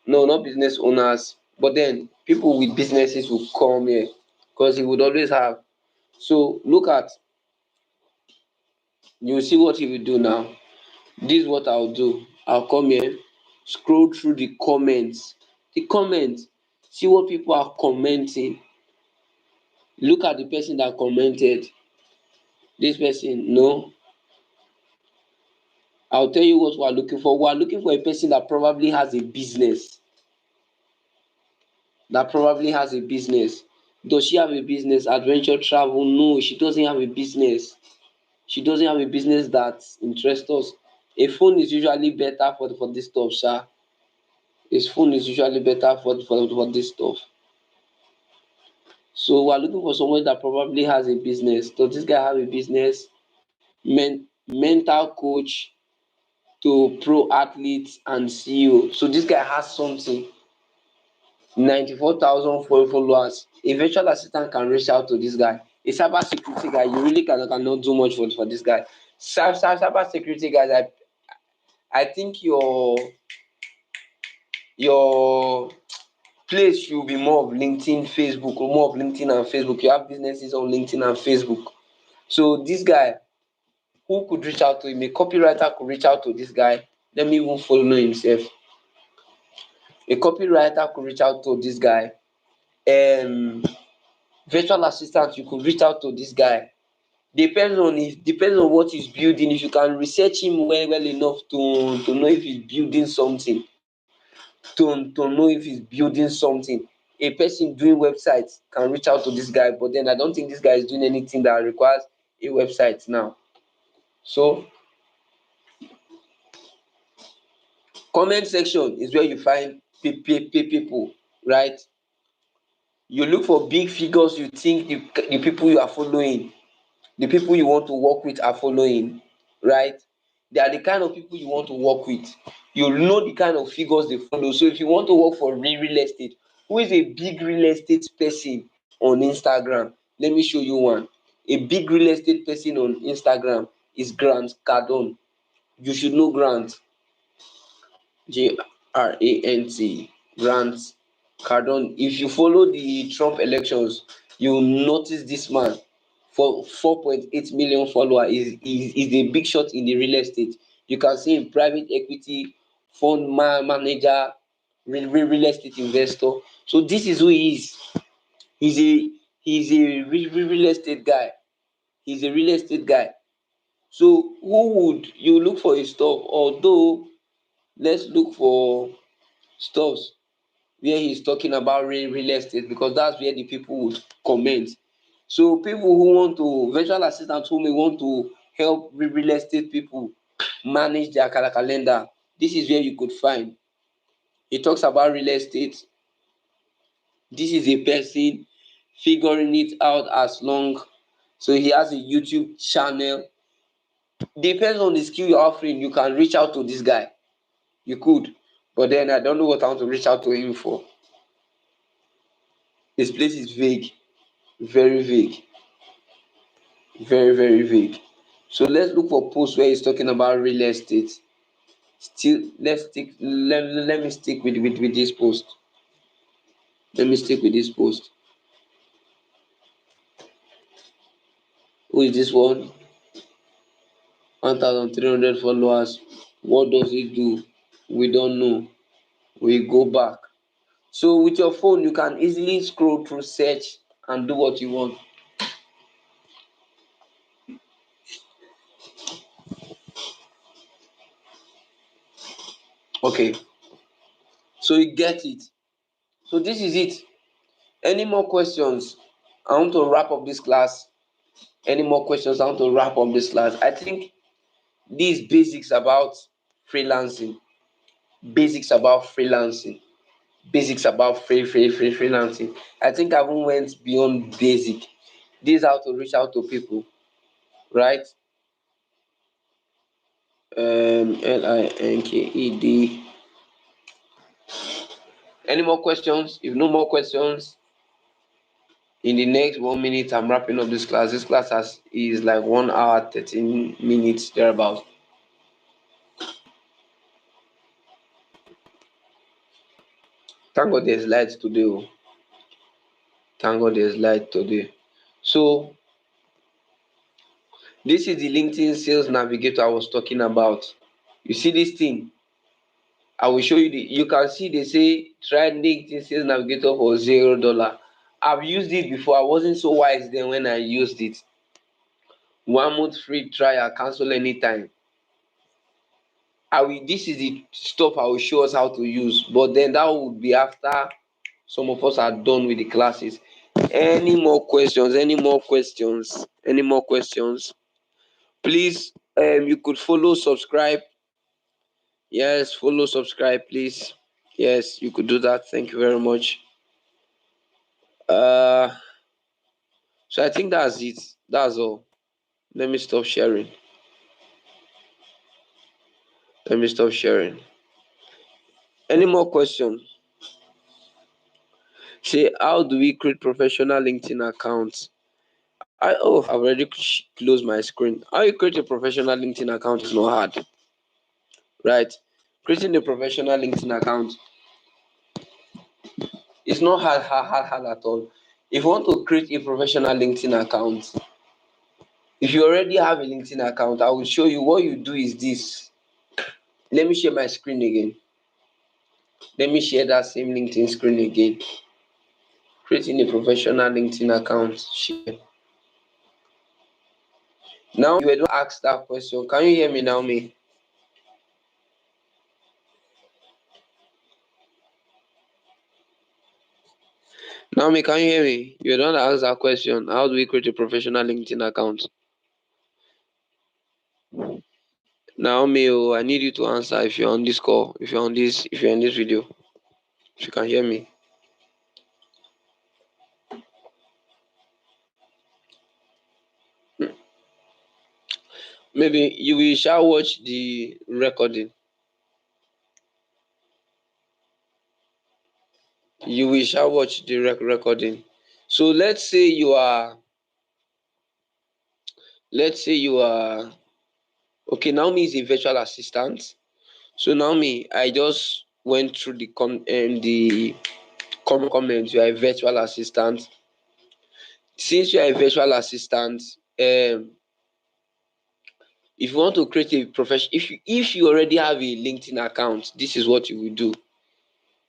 No, not business owners, but then people with businesses will come here because he would always have. So look at, you see what he will do now. This is what I'll do. I'll come here, scroll through the comments. The comments, see what people are commenting. Look at the person that commented. This person, no. I'll tell you what we are looking for. We are looking for a person that probably has a business. That probably has a business. Does she have a business? Adventure travel? No, she doesn't have a business. She doesn't have a business that interests us. A phone is usually better for this stuff, sha. His phone is usually better for this stuff. So we're looking for someone that probably has a business. Does this guy have a business? Mental coach to pro athletes and CEO. So this guy has something. 94,000 followers. A virtual assistant can reach out to this guy. A cyber security guy, you really cannot do much for this guy. Cyber security guys, I think your place should be more of LinkedIn, Facebook, or more of LinkedIn and Facebook. You have businesses on LinkedIn and Facebook. So this guy, who could reach out to him? A copywriter could reach out to this guy. Let me even follow himself. A copywriter could reach out to this guy. Virtual assistant, you could reach out to this guy. Depends on what he's building. If you can research him well enough to know if he's building something, to know if he's building something. A person doing websites can reach out to this guy, but then I don't think this guy is doing anything that requires a website now. So comment section is where you find people, right? You look for big figures you think the people you are following, the people you want to work with are following, right? They are the kind of people you want to work with. You know the kind of figures they follow. So if you want to work for real estate, who is a big real estate person on Instagram? Let me show you one. A big real estate person on Instagram is Grant Cardone. You should know Grant. Grant. Grant Cardone. If you follow the Trump elections, you will notice this man for 4.8 million followers is a big shot in the real estate. You can see him private equity fund manager, real estate investor. So this is who he is. He's a real estate guy. He's a real estate guy. So who would you look for his stuff? Although let's look for stuffs where he's talking about real estate, because that's where the people would comment. So people who want to, virtual assistants who may want to help real estate people manage their calendar, this is where you could find He talks about real estate. This is a person figuring it out as long. So he has a YouTube channel. Depends on the skill you're offering. You can reach out to this guy. You could, but then I don't know what I want to reach out to him for. His place is vague, very vague, very vague. So let's look for posts where he's talking about real estate. Still, let me stick with this post. Let me stick with this post. Who is this one? 1,300 followers. What does it do? We don't know. We go back. So with your phone, you can easily scroll through search and do what you want. Okay, so you get it. So this is it. Any more questions? I want to wrap up this class. Any more questions? I want to wrap up this class. I think these basics about freelancing, basics about freelancing, basics about freelancing. I think I even went beyond basic. This is how to reach out to people, right? Linked. Any more questions? If no more questions, in the next 1 minute, I'm wrapping up this class. This class is like 1 hour, 13 minutes, thereabout. Thank God there's light today. Oh. Thank God there's light today. So, this is the LinkedIn Sales Navigator I was talking about. You see this thing? I will show you you can see they say try LinkedIn Sales Navigator for $0. I've used it before. I wasn't so wise then when I used it. 1 month free trial, cancel anytime. This is the stuff I will show us how to use, but then that would be after some of us are done with the classes. Any more questions? Any more questions? Any more questions? Please, you could follow, subscribe. Yes, follow, subscribe, please. Yes, you could do that. Thank you very much. Uh, so I think that's it. That's all. Let me stop sharing. Let me stop sharing. Any more questions? Say, how do we create professional LinkedIn accounts? I've already closed my screen. How you create a professional LinkedIn account is not hard, right? Creating a professional LinkedIn account is not hard at all. If you want to create a professional LinkedIn account, if you already have a LinkedIn account, I will show you. What you do is this. Let me share my screen again. Let me share that same LinkedIn screen again. Creating a professional LinkedIn account. Share. Now you were not asked that question. Can you hear me now, me? Naomi, can you hear me? You don't ask that question. How do we create a professional LinkedIn account? Naomi, oh, I need you to answer if you're on this call, if you're in this video. If you can hear me. Maybe you will shall watch the recording. You will shall watch the recording. So let's say you are okay. Naomi is a virtual assistant. So Naomi, I just went through the comments. You are a virtual assistant. Since you are a virtual assistant, if you want to create a profession, if you already have a LinkedIn account, this is what you will do.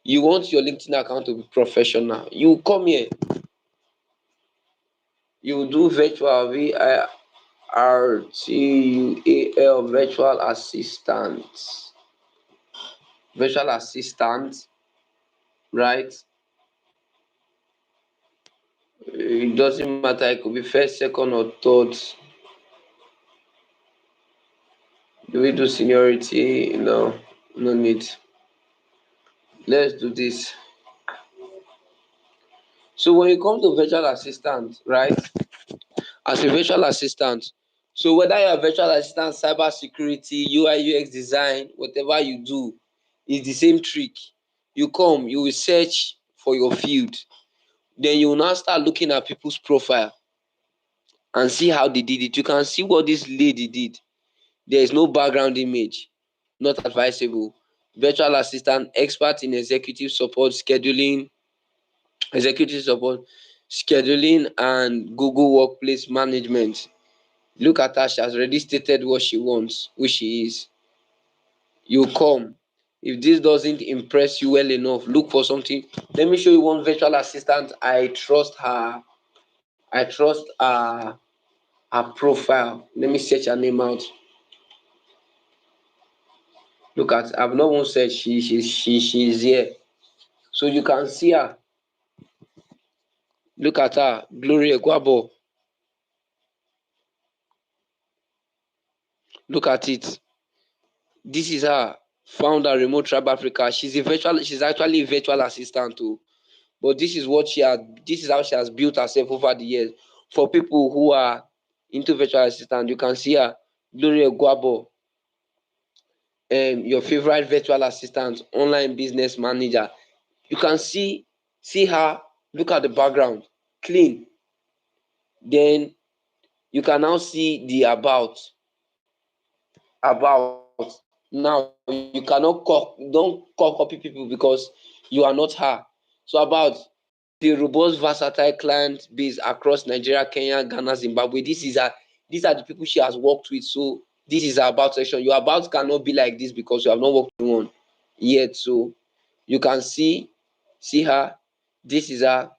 You want your LinkedIn account to be professional. You come here. You do virtual virtual virtual assistant. Virtual assistant, right? It doesn't matter. It could be first, second, or third. Do we do seniority? No, no need. Let's do this. So when you come to virtual assistant, right? As a virtual assistant, so whether you're a virtual assistant, cyber security, UI UX design, whatever you do, is the same trick. You come, you will search for your field, then you will now start looking at people's profile and see how they did it. You can see what this lady did. There is no background image, not advisable. Virtual assistant, expert in executive support, scheduling, and Google Workplace management. Look at her, she has already stated what she wants, who she is. You come. If this doesn't impress you well enough, look for something. Let me show you one virtual assistant. I trust her. I trust her profile. Let me search her name out. Look at, I've not even said she's here. So you can see her. Look at her, Gloria Guabo. Look at it. This is her, founder Remote Tribe Africa. She's actually a virtual assistant too. But this is how she has built herself over the years. For people who are into virtual assistant, you can see her, Gloria Guabo, your favorite virtual assistant, online business manager. You can see her, look at the background, clean. Then you can now see the about. Now you cannot don't copy people because you are not her. So about the robust versatile client base across Nigeria, Kenya, Ghana, Zimbabwe. These are the people she has worked with. So this is her about section. Your about cannot be like this because you have not worked with one yet. So you can see her. This is her.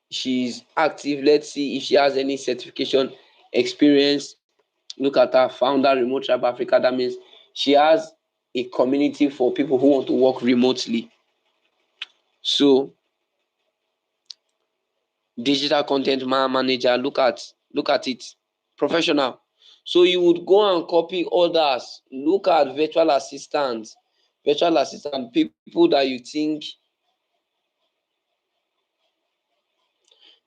She's active. Let's see if she has any certification experience. Look at her, founder Remote Tribe Africa. That means she has a community for people who want to work remotely. So digital content manager, look at it, professional. So you would go and copy others. Look at virtual assistant, people that you think.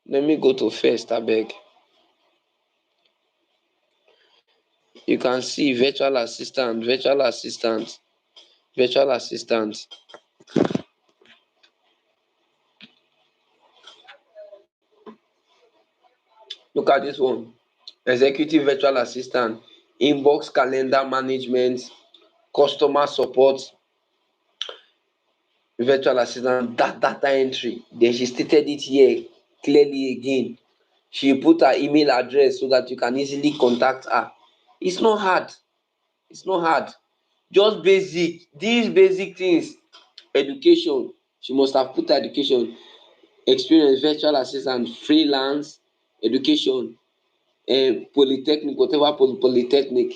Let me go to first, I beg. You can see virtual assistant. Look at this one, executive virtual assistant, inbox calendar management, customer support, virtual assistant, data entry. Then she stated it here clearly again. She put her email address so that you can easily contact her. It's not hard. It's not hard. Just basic. These basic things. Education. She must have put her education, experience, virtual assistant, freelance, education, polytechnic, whatever polytechnic.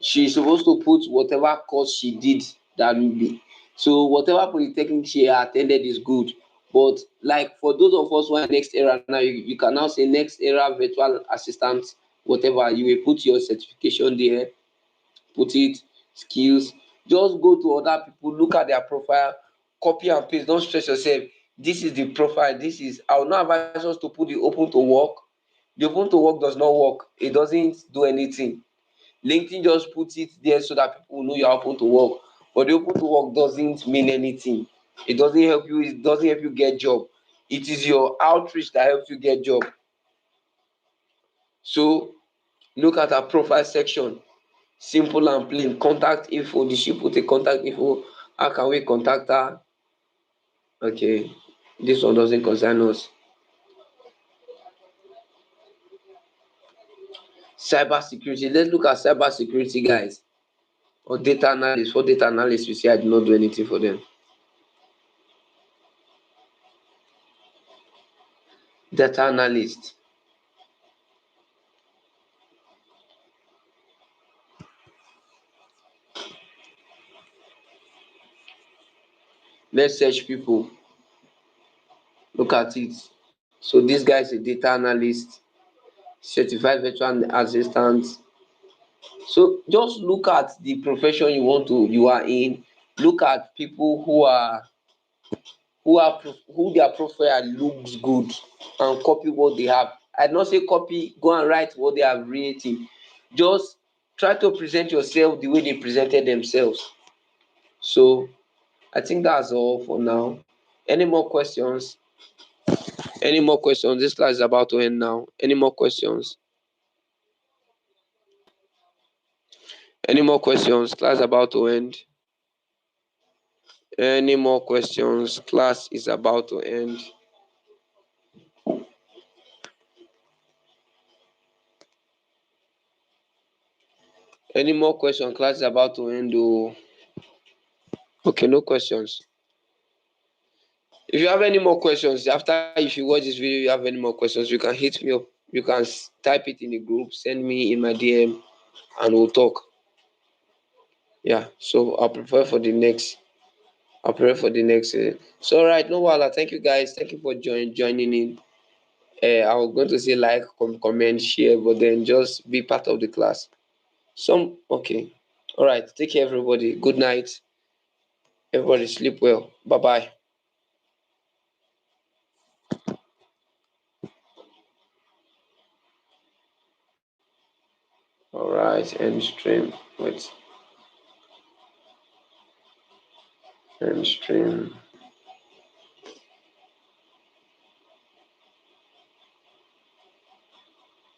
She's supposed to put whatever course she did, that will be. So whatever polytechnic she attended is good. But like for those of us who are next era now, you can now say next era virtual assistant, whatever. You will put your certification there, put it, skills. Just go to other people, look at their profile, copy and paste. Don't stress yourself. This is the profile. This is, I will not advise us to put the open to work. The open to work does not work. It doesn't do anything. LinkedIn just puts it there so that people know you're open to work. But the open to work doesn't mean anything. It doesn't help you. It doesn't help you get job. It is your outreach that helps you get job. So look at our profile section. Simple and plain. Contact info. Did she put a contact info? How can we contact her? Okay. This one doesn't concern us. Cyber security. Let's look at cyber security, guys. Or data analyst. For data analyst, you see I did not do anything for them. Data analyst. Let's search people. Look at it. So this guy is a data analyst, certified virtual assistant. So just look at the profession you are in. Look at people who their profile looks good and copy what they have. I not say copy, go and write what they have written. Just try to present yourself the way they presented themselves. So I think that's all for now. Any more questions? Any more questions? This class is about to end now. Any more questions? Any more questions? Class about to end. Any more questions? Class is about to end. Any more questions? Class is about to end. Oh, okay, no questions. If you have any more questions, after if you watch this video, you have any more questions, you can hit me up. You can type it in the group, send me in my DM, and we'll talk. Yeah, so I'll prepare for the next. I'll prepare for the next. So, all right, no wala. Thank you guys. Thank you for joining in. I was going to say like, comment, share, but then just be part of the class. Okay. All right. Take care, everybody. Good night. Everybody sleep well. Bye bye. All right. End stream. Wait. End stream.